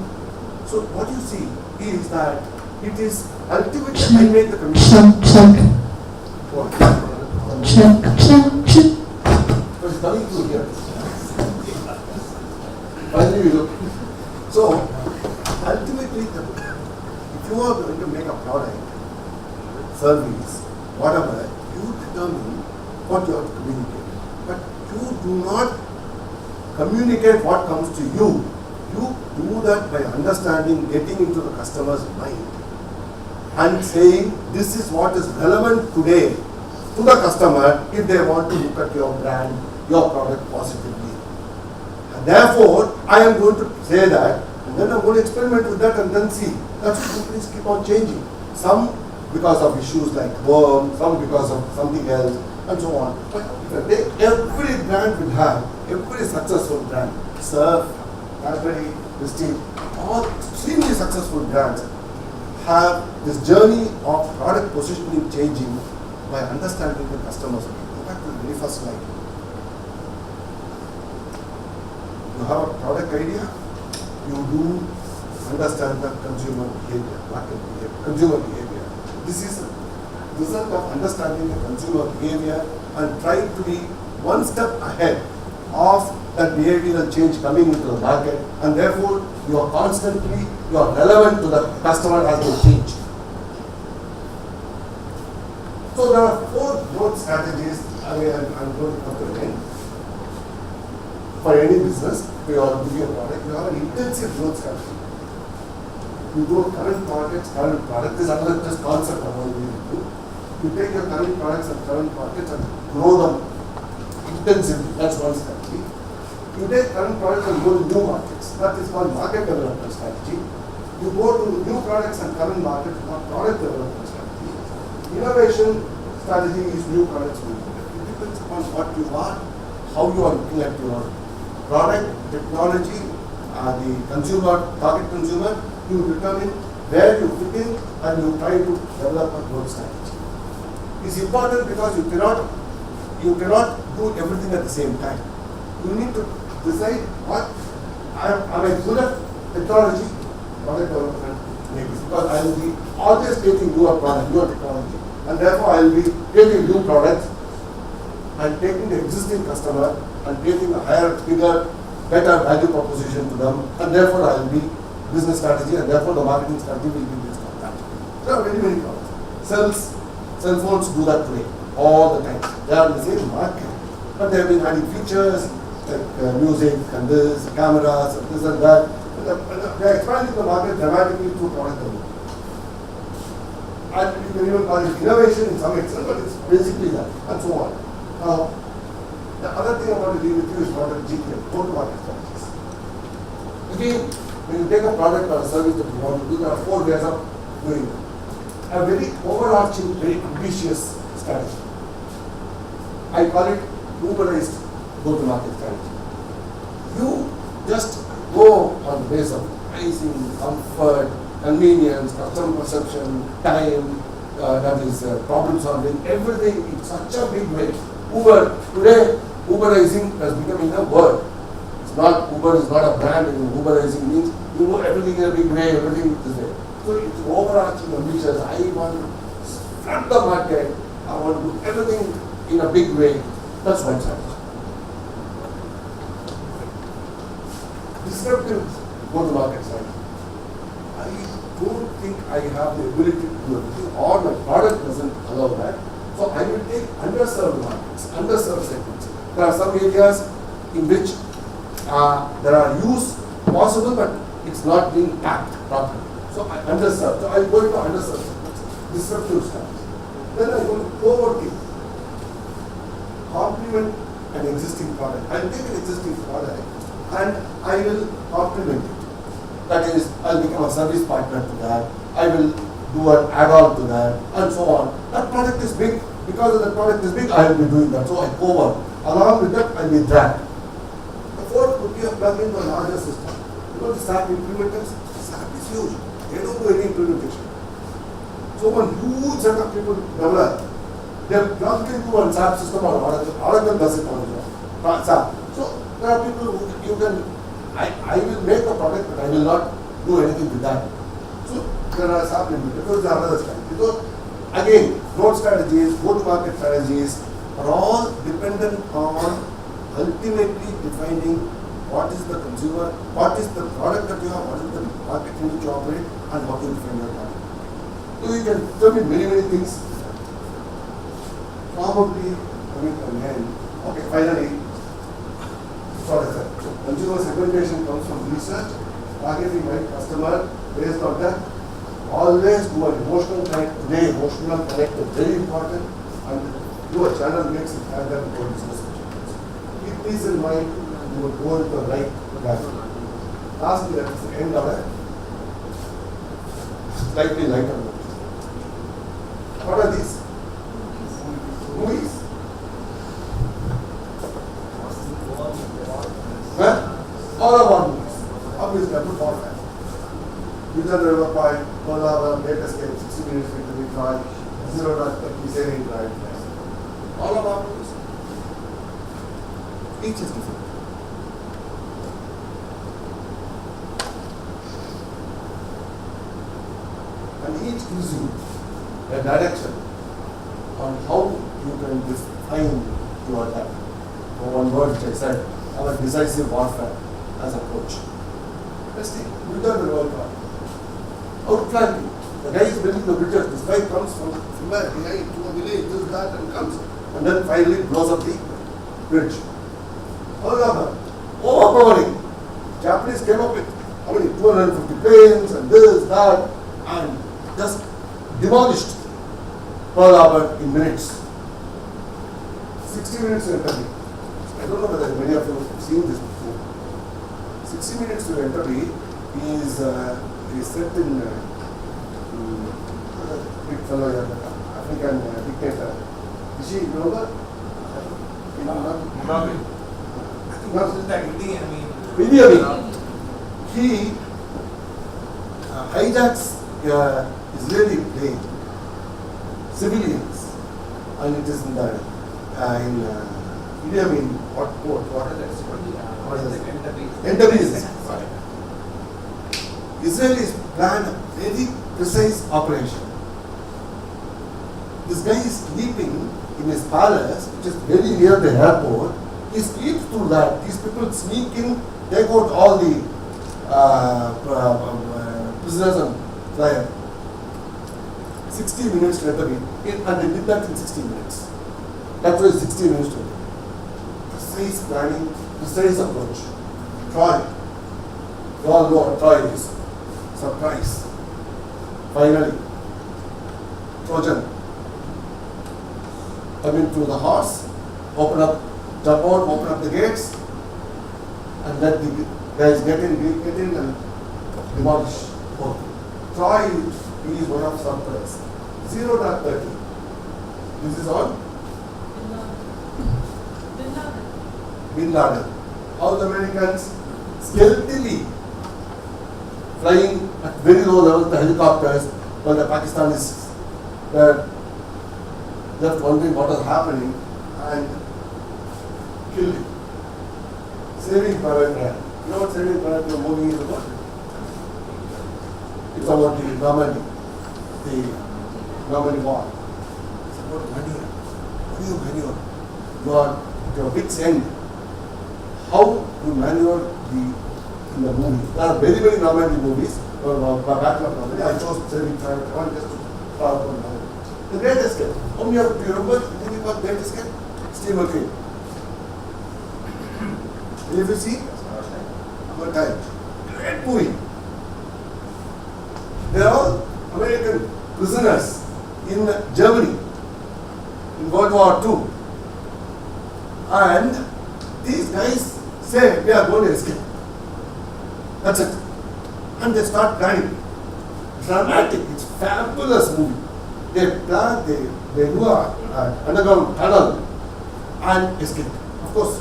So what you see is that it is ultimately I make the commission. But it's coming through here. Finally we look. So ultimately, if you are going to make a product, service, whatever, you determine what you have to communicate. But you do not communicate what comes to you. You do that by understanding, getting into the customer's mind and saying this is what is relevant today to the customer if they want to look at your brand, your product positively. And therefore, I am going to say that, and then I'm going to experiment with that and then see. That's why companies keep on changing. Some because of issues like worm, some because of something else, and so on. But every brand will have, every successful brand, Surf, Cadbury, Prestige, all extremely successful brands have this journey of product positioning changing by understanding the customers. Go back to the very first slide. You have a product idea, you do understand the consumer behavior, market behavior, consumer behavior. This is a result of understanding the consumer behavior and trying to be one step ahead of that behavioral change coming into the market, and therefore you are relevant to the customer as they change. So there are 4 growth strategies. I'm going to come to an end. For any business, we are doing a product, you have an intensive growth strategy. You grow current markets, current product. This is another just concept I want you to do. You take your current products and current markets and grow them intensively. That's one strategy. You take current products and go to new markets. That is called market development strategy. You go to new products and current markets, not product development strategy. Innovation strategy is new products. It depends upon what you are, how you are looking at your product, technology, the consumer, target consumer. You determine where you fit in and you try to develop a growth strategy. It's important because you cannot do everything at the same time. You need to decide what am I good at technology, product development, maybe, because I will be always taking newer product, newer technology, and therefore I will be taking new products and taking the existing customer and taking a higher, bigger, better value proposition to them, and therefore I will be business strategy, and therefore the marketing strategy will be based on that. There are very many products. Cell phones do that today all the time. They are in the same market, but they have been adding features like music and this, cameras and this and that. And they are expanding the market dramatically through product development. And you can even call it innovation in some extent, but it's basically that, and so on. Now, the other thing I want to leave with you is product GTM, go-to-market strategies. Again, when you take a product or a service that you want to do, there are 4 ways of doing it. A very overarching, very ambitious strategy. I call it Uberized go-to-market strategy. You just go on the basis of pricing, comfort, convenience, customer perception, time, that is problem solving, everything in such a big way. Today, Uberizing has become a word. Uber is not a brand anymore. Uberizing means you know everything in a big way, everything this way. So it's overarching ambitious. I want to flood the market. I want to do everything in a big way. That's one strategy. Disruptive go-to-market strategy. I don't think I have the ability to do everything, or my product doesn't allow that. So I will take underserved markets, underserved segments. There are some areas in which there are use possible, but it's not being tapped properly. So I underserved. So I go into underserved segments, disruptive strategy. Then I go to forward-think, complement an existing product. I will take an existing product and I will complement it. That is, I will become a service partner to that. I will do an add-on to that, and so on. That product is big. Because of the product is big, I will be doing that. So I cover. Along with that, I will be dragged. The fourth would be a plug into a larger system. You know the SAP implementers? SAP is huge. They don't do any implementation. So one huge set of people develop. They are plugged into one SAP system or Oracle does it on SAP. So there are people who you can, I will make a product, but I will not do anything with that. So there are SAP implementers. Those are another strategy. So again, growth strategies, go-to-market strategies are all dependent on ultimately defining what is the consumer, what is the product that you have, what is the market in which you operate, and how to define your product. So you can tell me many things. Probably coming to an end. Okay, finally, what is that? Consumer segmentation comes from research, targeting right customer based on that. Always do an emotional connect. Today, emotional connect is very important, and do a channel mix and have them go business. Keep these in mind, you will go into the right value. Lastly, at the end of it, slightly lighter note. What are these? Movies. All about movies. Obviously, I put all that. User River Point, Kola, latest game, 60 minutes to be tried, 0.30 saving tried. All about movies. Each is different. and each gives you a direction on how you can define your attack. One word which I said, our decisive warfare as approach. Let's take return the world card. Outflanking. The guy is building the bridges. This guy comes from where? Behind to a village, this, that, and comes. And then finally blows up the bridge. Overpowering. Japanese came up with how many? 250 planes and this, that, and just demolished Pearl Harbor in minutes. 60 minutes to enter. I don't know whether many of you have seen this before. 60 minutes to enter is set in big fellow here, African dictator. Is she, remember? Mugabe. I think This not. is the Idi Amin. Idi Amin. He hijacks Israeli plane, civilians, and it is in the Idi Amin, what is that? What is that? Enterprise. Israelis plan a very precise operation. This guy is sleeping in his palace, which is very near the airport. He sleeps through that. These people sneak in, take out all the prisoners and fly out. 60 minutes to enter and they did that in 60 minutes. That was 60 minutes to enter. Precise planning, precise approach. Troy. You all know what Troy is. Surprise. Finally, Trojan. Come in through the horse, open up, jump out, open up the gates, and let the guys get in and demolish both. Troy is one of surprise. 0-30. This is on Bin Laden. How the Americans stealthily flying at very low level the helicopters while the Pakistanis were left wondering what was happening and killed him. Saving Private Ryan. You know what Saving Private Ryan movie is about? It's about the Normandy War. It's about manure. What do you manure? You are at your wit's end. How you manure in the movie. There are very, very Normandy movies. Backlog Normandy. I chose Saving Private Ryan just to talk about Normandy. The Great Escape. How many of you remember the movie called Great Escape? Steve McQueen. Have you seen? Our time. Great movie. They are all American prisoners in Germany in World War II. And these guys say we are going to escape. That's it. And they start planning. Dramatic. It's fabulous movie. They plan, they do an underground tunnel and escape. Of course,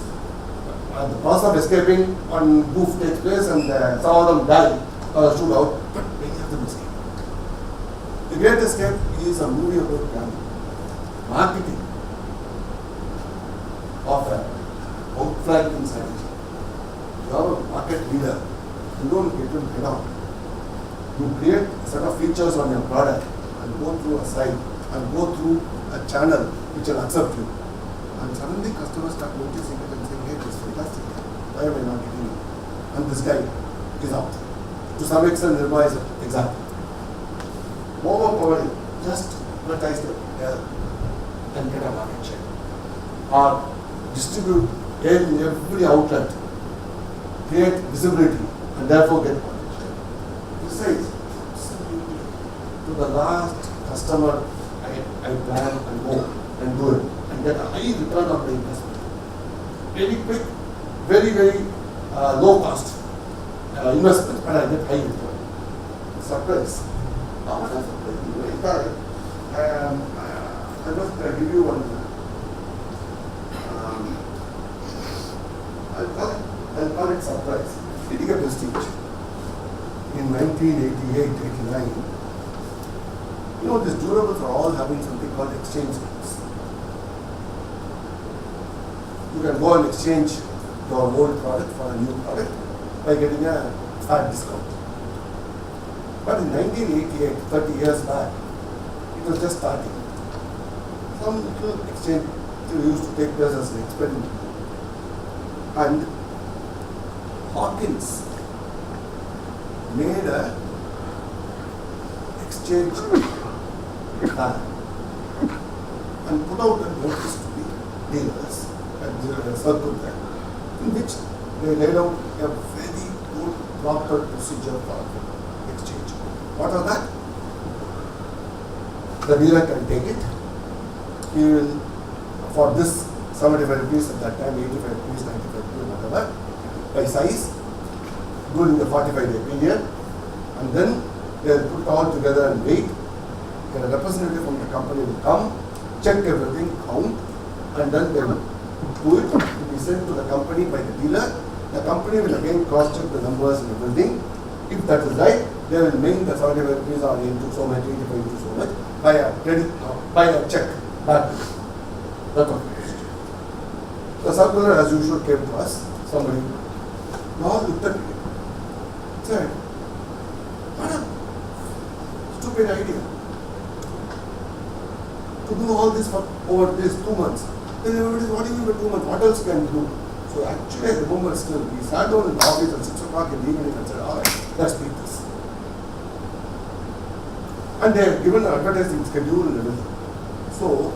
the process of escaping, one goof takes place and some of them die or shoot out, but many of them escape. The Great Escape is a movie about planning, marketing of outflanking strategy. You are a market leader. You don't get them head on. You create a set of features on your product and go through a site and go through a channel which will accept you. And suddenly customers start noticing it and saying, hey, this is fantastic. Why am I not getting it? And this guy is out. To some extent, Nirma is an example. Overpowering, just advertise them together and get a market share. Or distribute in every outlet, create visibility, and therefore get market share. Besides, to the last customer, I plan and go and do it and get a high return on the investment. Very quick, very, very low cost investment, and I get high return. Surprise. How much is surprise? I must give you one. I'll call it surprise. Getting a prestige. In 1988-89, you know, these durables are all having something called exchange rates. You can go and exchange your old product for a new product by getting a fat discount. But in 1988, 30 years back, it was just starting. Some little exchange used to take place as an experiment. And Hawkins made a exchange plan and put out a notice to the dealers and the circle there, in which they laid out a very good proper procedure for exchange. What are that? The dealer can take it. He will, for this 75 rupees at that time, 85 rupees, 95 rupees, whatever, by size, during the 45-day period, and then they will put it all together and wait. A representative from the company will come, check everything, count, and then they will do it. It will be sent to the company by the dealer. The company will again cross-check the numbers in the building. If that is right, they will make the 75 rupees are into so much, 85 into so much, by a credit, by a check back to the company. The circular, as usual, came to us. Somebody, we all looked at it, said, what a stupid idea to do all this for over these 2 months. Then everybody said, what do you mean by 2 months? What else can you do? So actually, I remember still, we sat down in the office at 6 o'clock in the evening and said, all right, let's beat this. And they have given an advertising schedule and everything. So,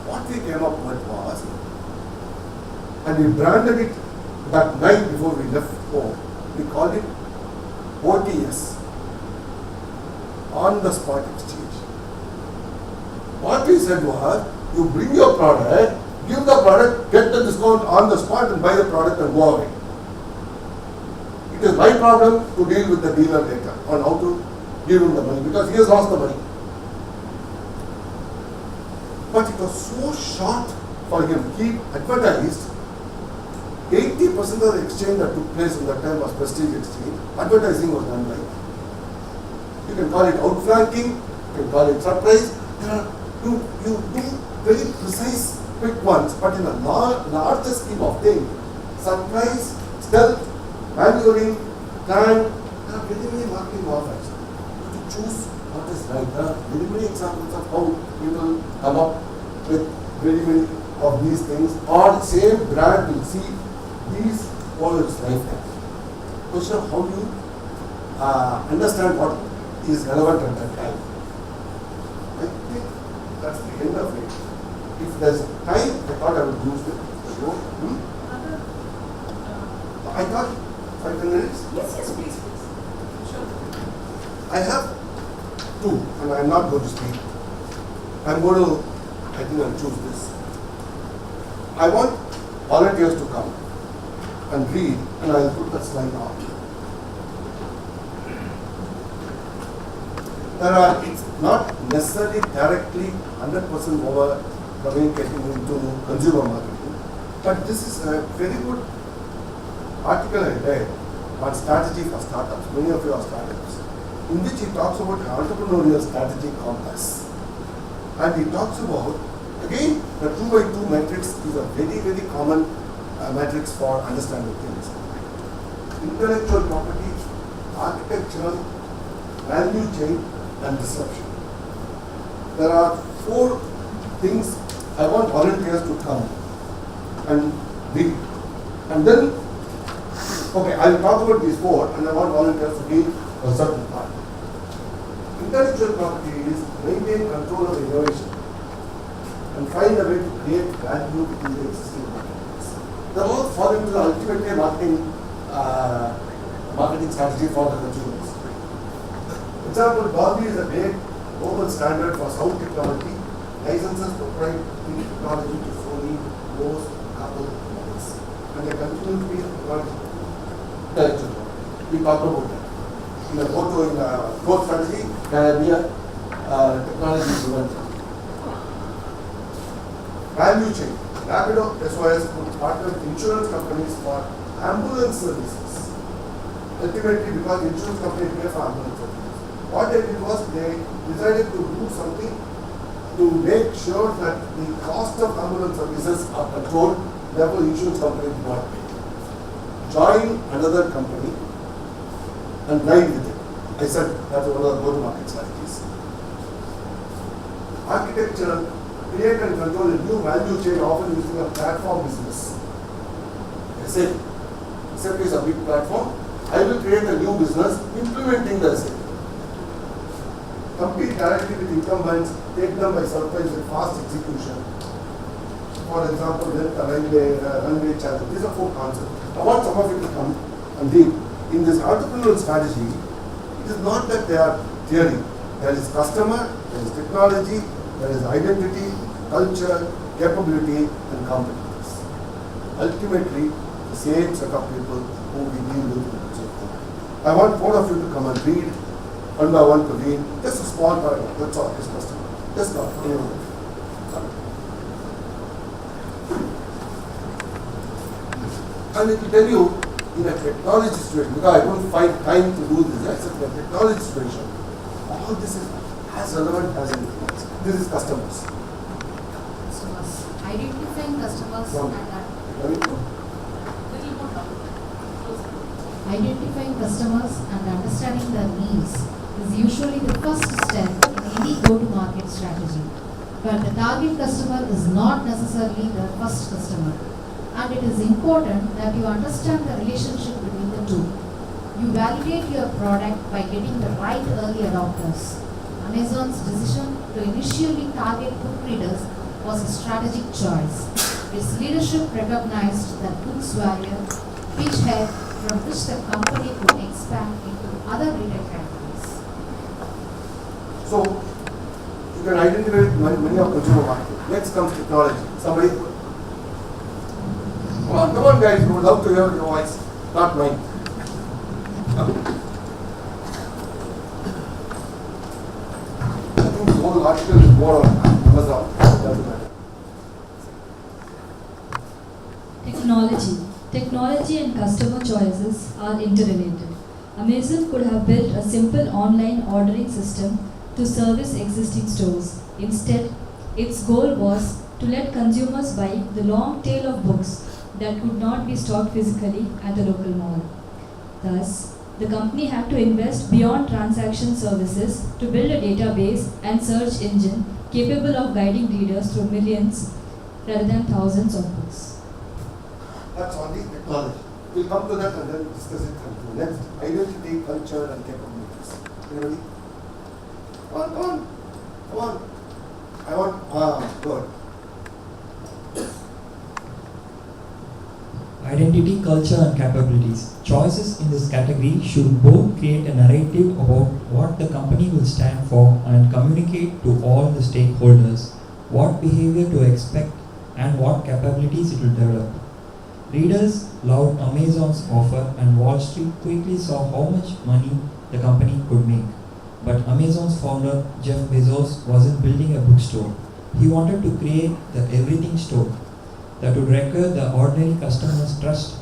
what we came up with was, and we branded it that night before we left home. We called it OTS, on the spot exchange. What we said was, you bring your product, give the product, get the discount on the spot and buy the product and go away. It is my problem to deal with the dealer later on how to give him the money because he has lost the money. But it was so short for him. He advertised 80% of the exchange that took place in that time was prestige exchange. Advertising was done by. You can call it outflanking, you can call it surprise. You do very precise, quick ones, but in a larger scheme of things, surprise, stealth, maneuvering, plan, there are very many marketing offers. To choose what is right. There are very many examples of how people come up with very many of these things, or same brand will see these all its lifetime. Question of how do you understand what is relevant at that time? I think that's the end of it. If there's time, I thought I would use it. I thought 5 minutes. Yes, please. Sure. I have 2, and I'm not going to speak. I'm going to, I think I'll choose this. I want volunteers to come and read, and I'll put that slide on. It's not necessarily directly 100% over communicating into consumer marketing, but this is a very good article I read on strategy for startups. Many of you are startups, in which he talks about entrepreneurial strategy compass. And he talks about, again, the 2x2 matrix is a very, very common matrix for understanding things. Intellectual property, architectural, value chain, and disruption. There are 4 things I want volunteers to come and read. And then, okay, I'll talk about these 4 and I want volunteers to read a certain part. Intellectual property is maintain control of innovation and find a way to create value in the existing marketplace. They all fall into the ultimate marketing strategy for the consumers. For example, Dolby is a great global standard for sound technology, licenses proprietary technology to Sony, Bose, Apple, and others. And they continue to be intellectual property. We talked about that. In the growth strategy, can be a technology driven. Value chain. Rapido SOS could partner with insurance companies for ambulance services. Ultimately, because the insurance company pay for ambulance services. What they did was they decided to do something to make sure that the cost of ambulance services are controlled, therefore insurance company do not pay. Join another company and ride with it. I said that's one of the go-to-market strategies. Architecture, create and control a new value chain often using a platform business. SAP is a big platform. I will create a new business implementing the SAP. Compete directly with incumbents, take them by surprise with fast execution. For example, runway challenge. These are 4 concepts. I want some of you to come and deal. In this entrepreneurial strategy, it is not that they are theory. There is customer, there is technology, there is identity, culture, capability, and competence. Ultimately, the same set of people who we deal with. I want 4 of you to come and read, one by one to read, just a small paragraph, that's all, this customer. Just not anyone. And it will tell you, in a technology situation, because I don't find time to do this, I said in a technology situation, all this is as relevant as anything else. This is customers. Identifying customers From- Identifying customers and understanding their needs is usually the first step in any go-to-market strategy. But the target customer is not necessarily the first customer. And it is important that you understand the relationship between the two. You validate your product by getting the right early adopters. Amazon's decision to initially target book readers was a strategic choice. Its leadership recognized that books were a beachhead from which the company could expand into other retail categories. So, you can identify many of consumer market. Next comes technology. Somebody, come on guys, we would love to hear your voice, not mine. I think the whole article is more on Amazon. Doesn't matter. Technology and customer choices are interrelated. Amazon could have built a simple online ordering system to service existing stores. Instead, its goal was to let consumers buy the long tail of books that could not be stocked physically at a local mall. Thus, the company had to invest beyond transaction services to build a database and search engine capable of guiding readers through millions rather than thousands of books. That's only technology. We'll come to that and then discuss it. Next, identity, culture, and capabilities. Anybody? Come on. Good. Identity, culture, and capabilities. Choices in this category should both create a narrative about what the company will stand for and communicate to all the stakeholders what behavior to expect and what capabilities it will develop. Readers loved Amazon's offer, and Wall Street quickly saw how much money the company could make. But Amazon's founder, Jeff Bezos, wasn't building a bookstore. He wanted to create the everything store that would require the ordinary customers' trust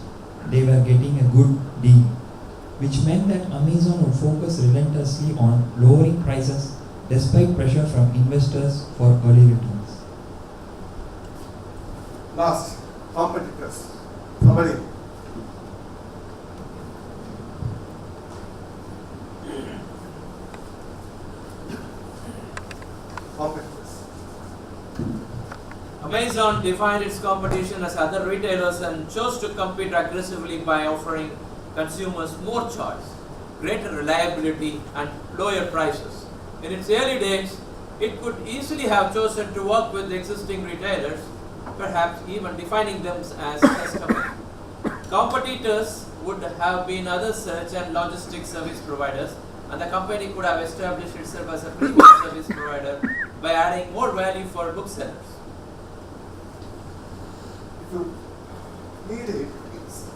they were getting a good deal, which meant that Amazon would focus relentlessly on lowering prices despite pressure from investors for early returns. Last, competitors. Somebody. Competitors. Amazon defined its competition as other retailers and chose to compete aggressively by offering consumers more choice, greater reliability, and lower prices. In its early days, it could easily have chosen to work with existing retailers, perhaps even defining them as customers. Competitors would have been other search and logistics service providers, and the company could have established itself as a premium service provider by adding more value for booksellers. If you read it, it's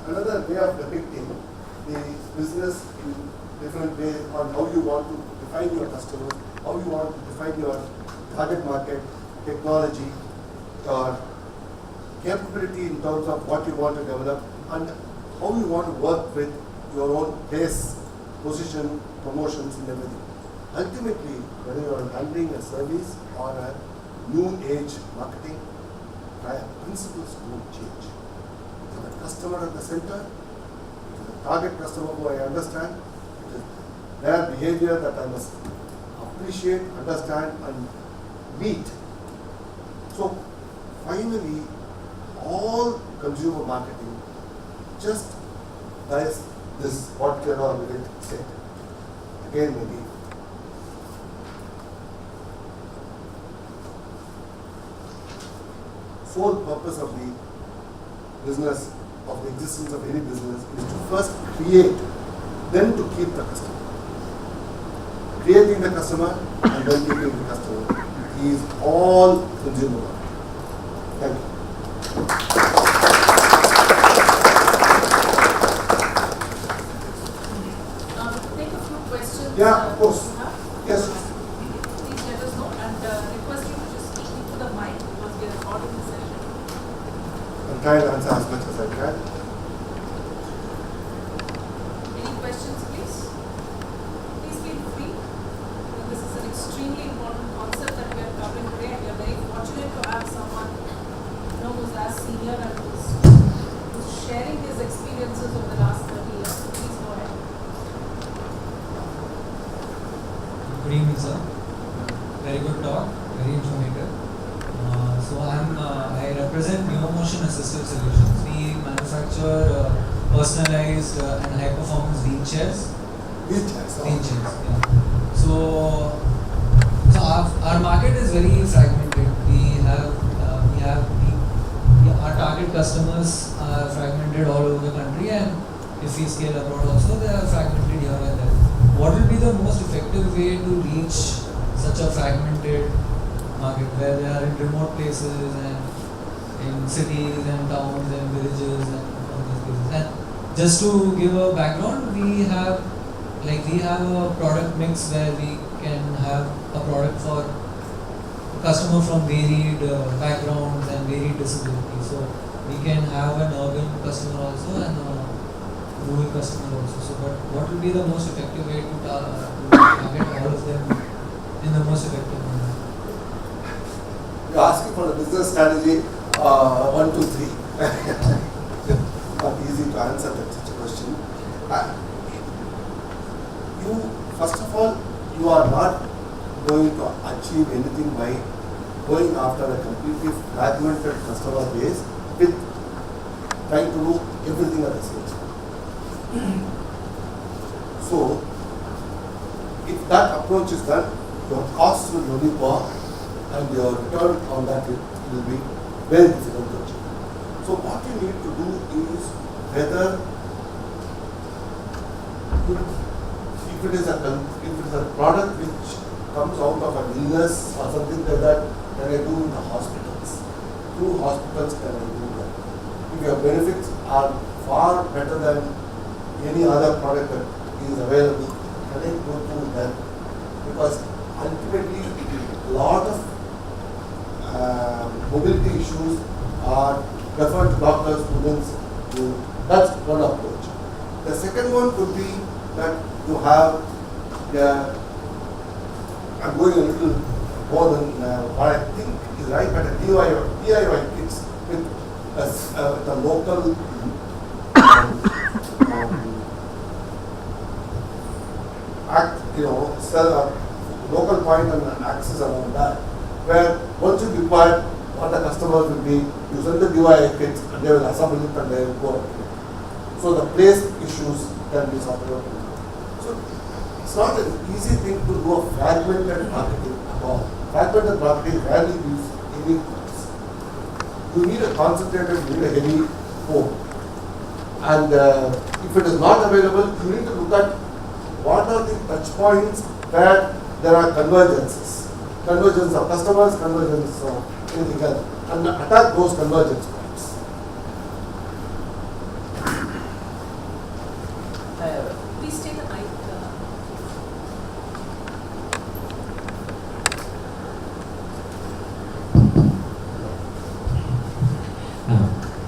another way of depicting the business in different ways on how you want to define your customers, how you want to define your target market, technology, or capability in terms of what you want to develop, and how you want to work with your own base, position, promotions, and everything. Ultimately, whether you are handling a service or a new age marketing, principles don't change. It is the customer at the center, it is the target customer who I understand, it is their behavior that I must appreciate, understand, and meet. So finally, all consumer marketing just does this what Kiran said. Again, maybe. Sole purpose of the business, of the existence of any business, is to first create, then to keep the customer. Creating the customer and then keeping the customer is all consumer marketing. Thank you. Take a few questions. Yeah, of course. You have? Yes. Please let us know and request you to just speak into the mic because we are recording the session. I'll try and answer as much as I can. Any questions, please? Please feel free. This is an extremely important concept that we are covering today, and we are very fortunate to have someone who's as senior and who's sharing his experiences over the last 30 years. So please go ahead. Good evening, sir. Very good talk, very informative. I represent Motion Assisted Solutions. We manufacture personalized and high performance wheelchairs. Wheelchairs, yeah. So our market is very fragmented. Our target customers are fragmented all over the country, and if we scale abroad also, they are fragmented here and there. What will be the most effective way to reach such a fragmented market where they are in remote places and in cities and towns and villages and all these places? And just to give a background, we have a product mix where we can have a product for customer from varied backgrounds and varied disabilities. So we can have an urban customer also and a rural customer also. So, but what will be the most effective way to target all of them in the most effective manner? You're asking for a business strategy, 1, 2, 3. Not easy to answer such a question. First of all, you are not going to achieve anything by going after a completely fragmented customer base with trying to do everything at the same time. So, if that approach is done, your costs will only go up and your return on that will be very difficult to achieve. So, what you need to do is whether if it is a product which comes out of an illness or something like that, can I do in the hospitals? Through hospitals can I do that? If your benefits are far better than any other product that is available, can I go through that? Because ultimately, a lot of mobility issues are referred to doctors, students. That's one approach. The second one could be that you have I'm going a little more than what I think is right, but a DIY kits with the local sell a local point and access around that, where once you require what the customers will be, you send the DIY kits and they will assemble it and they will go. So the place issues can be sorted out. So it's not an easy thing to do a fragmented marketing at all. Fragmented marketing rarely gives any goods. You need a concentrated, you need a heavy home. And if it is not available, you need to look at what are the touch points where there are convergences. Convergence of customers, convergence of anything else. And attack those convergence points. Please take the mic.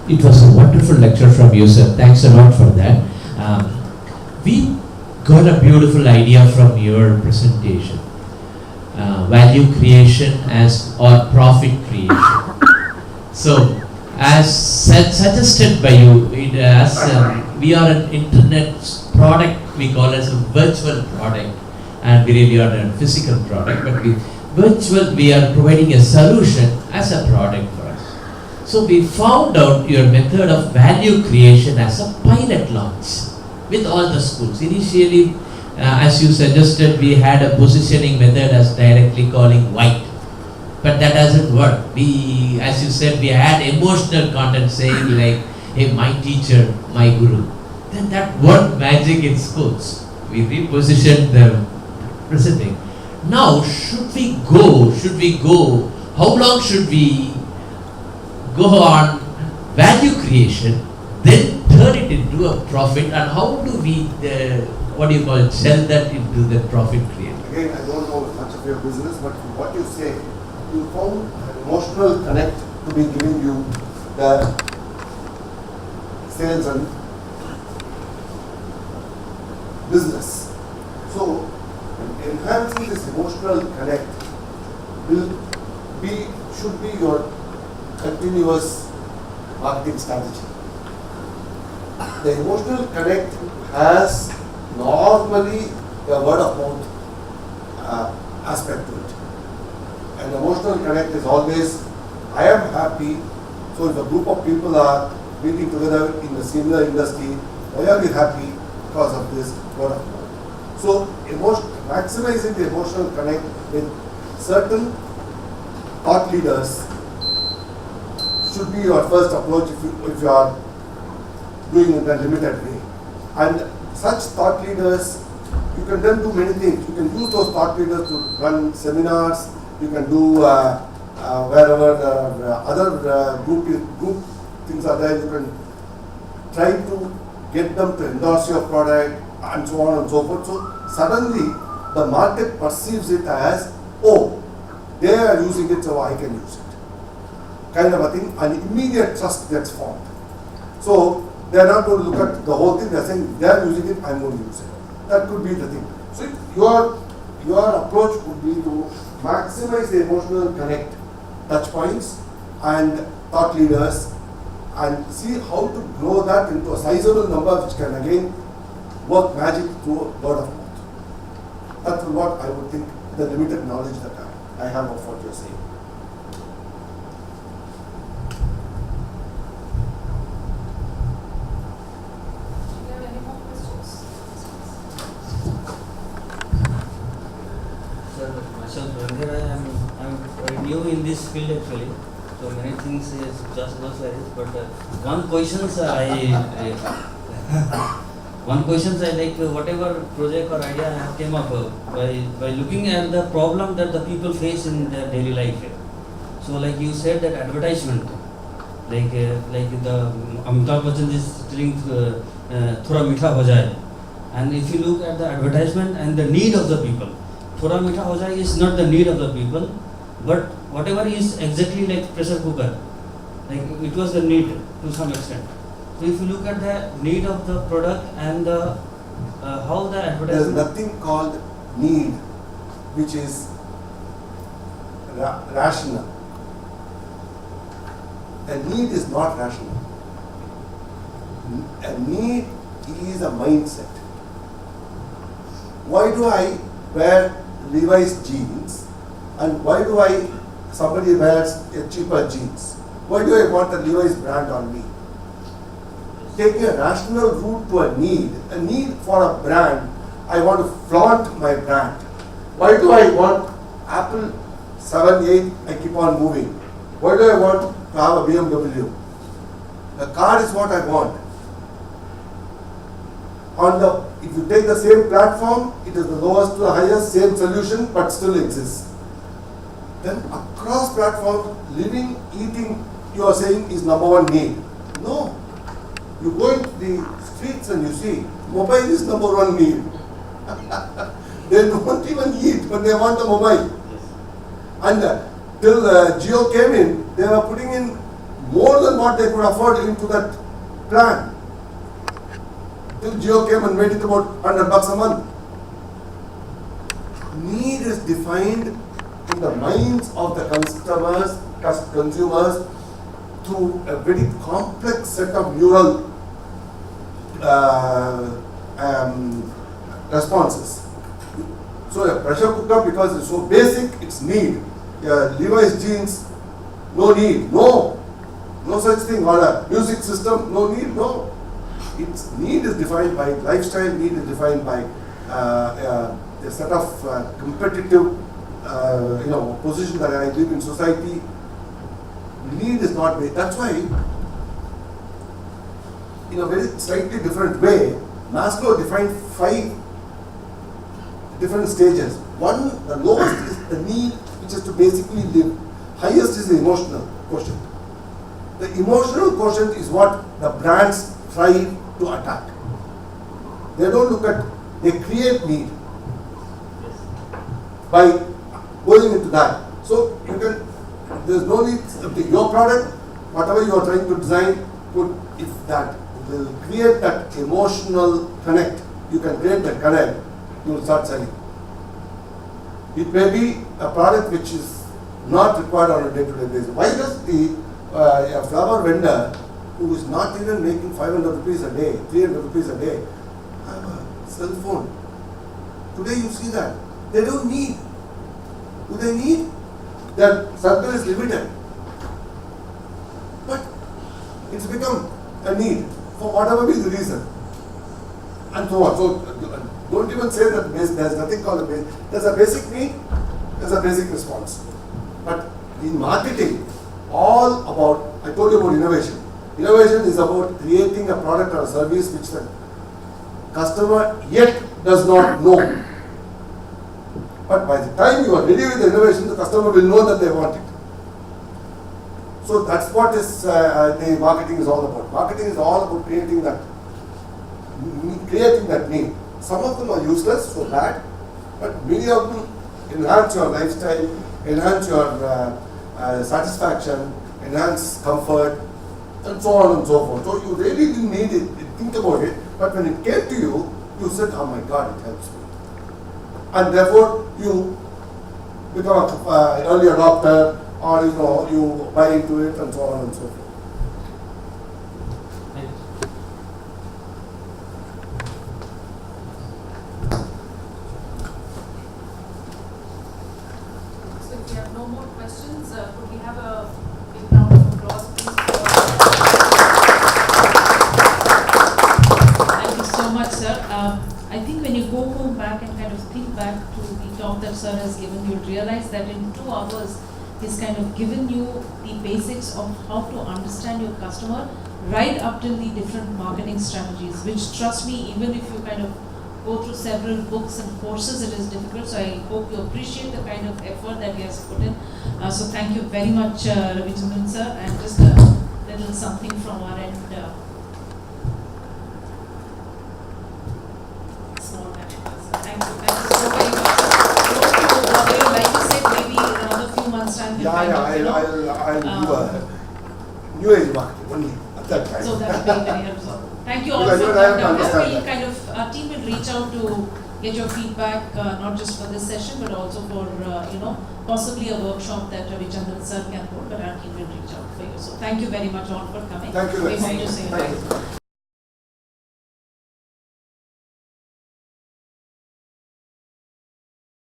It was a wonderful lecture from you, sir. Thanks a lot for that. We got a beautiful idea from your presentation. Value creation or profit creation. So, as suggested by you, we are an internet product we call as a virtual product, and we really are a physical product, but we are providing a solution as a product for us. So we found out your method of value creation as a pilot launch with all the schools. Initially, as you suggested, we had a positioning method as directly calling white. But that doesn't work. We, as you said, we had emotional content saying like, hey, my teacher, my guru. Then that worked magic in schools. We repositioned the presenting. Now, should we go, how long should we go on value creation, then turn it into a profit, and how do we, sell that into the profit creation? Again, I don't know much of your business, but from what you say, you found an emotional connect to be giving you the sales and business. So, enhancing this emotional connect should be your continuous marketing strategy. The emotional connect has normally a word of mouth aspect to it. An emotional connect is always, I am happy, so if a group of people are meeting together in a similar industry, why are we happy? Because of this word of mouth. So, maximizing the emotional connect with certain thought leaders should be your first approach if you are doing it in a limited way. And such thought leaders, you can then do many things. You can use those thought leaders to run seminars. You can do wherever the other group things are there. You can try to get them to endorse your product and so on and so forth. So suddenly the market perceives it as, oh, they are using it, so I can use it. Kind of a thing, and immediate trust gets formed. So they are not going to look at the whole thing, they are saying they are using it, I am going to use it. That could be the thing. So your approach would be to maximize the emotional connect, touch points and thought leaders, and see how to grow that into a sizable number which can again work magic through word of mouth. That's what I would think, the limited knowledge that I have of what you are saying. Do you have any more questions? Sir, myself, I'm very new in this field actually. So many things is just was like this, but one question I like whatever project or idea I have came up by looking at the problem that the people face in their daily life. So like you said that advertisement, like the Amitabh Bachchan is telling thoda meetha ho jaye, and if you look at the advertisement and the need of the people, thoda meetha ho jaye is not the need of the people, but whatever is exactly like pressure cooker, like it was the need to some extent. So if you look at the need of the product and the how the advertisement. There is nothing called need which is rational. A need is not rational. A need is a mindset. Why do I wear Levi's jeans, and why do somebody wears a cheaper jeans? Why do I want a Levi's brand on me? Taking a rational route to a need for a brand, I want to flaunt my brand. Why do I want Apple 7, 8, I keep on moving? Why do I want to have a BMW? The car is what I want. If you take the same platform, it is the lowest to the highest, same solution, but still exists. Then across platforms, living, eating, you are saying is number one need. No. You go into the streets and you see, mobile is number one need. They don't even eat, but they want the mobile. And till Jio came in, they were putting in more than what they could afford into that plan. Till Jio came and made it about $100 a month. Need is defined in the minds of the consumers through a very complex set of neural responses. So a pressure cooker, because it's so basic, it's need. Levi's jeans, no need, no such thing. Or a music system, no need, no. Its need is defined by lifestyle, need is defined by a set of competitive position that I live in society. Need is not made. That's why, in a very slightly different way, Maslow defined 5 different stages. One, the lowest is the need, which is to basically live. Highest is the emotional quotient. The emotional quotient is what the brands try to attack. They don't look at, they create need by going into that. So you can, there's no need, your product, whatever you are trying to design, if that will create that emotional connect, you can create that connect, you will start selling. It may be a product which is not required on a day-to-day basis. Why does a flower vendor who is not even making 500 rupees a day, 300 rupees a day, have a cell phone? Today you see that. They don't need. Do they need? Their circle is limited. But it's become a need for whatever be the reason. And so on. So don't even say that there's nothing called a basic. There's a basic need, there's a basic response. But in marketing, all about, I told you about innovation. Innovation is about creating a product or a service which the customer yet does not know. But by the time you are ready with the innovation, the customer will know that they want it. So that's what is the marketing is all about. Marketing is all about creating that need. Some of them are useless, so bad, but many of them enhance your lifestyle, enhance your satisfaction, enhance comfort, and so on and so forth. So you really didn't need it, think about it, but when it came to you, you said, oh my God, it helps me. And therefore, you become an early adopter, or you buy into it, and so on and so forth. So if we have no more questions, could we have a big round of applause, please? Thank you so much, sir. I think when you go home back and kind of think back to the talk that sir has given, you'll realize that in 2 hours, he's kind of given you the basics of how to understand your customer right up till the different marketing strategies, which, trust me, even if you kind of go through several books and courses, it is difficult. So I hope you appreciate the kind of effort that he has put in. So thank you very much, Ravichandran sir, and just a little something from our end. Thank you so very much. Like you said, maybe in another few months' time. I'll do a new age marketing only at that time. So that will be very helpful. Thank you all Because for even I have to coming. understand We'll kind of, our team will reach out to get your feedback, not just for this session, but also for, possibly a workshop that Ravichandran sir can hold, but our team will reach out for you. So thank you very much all for coming. Thank you. We hope to see you. Thank you.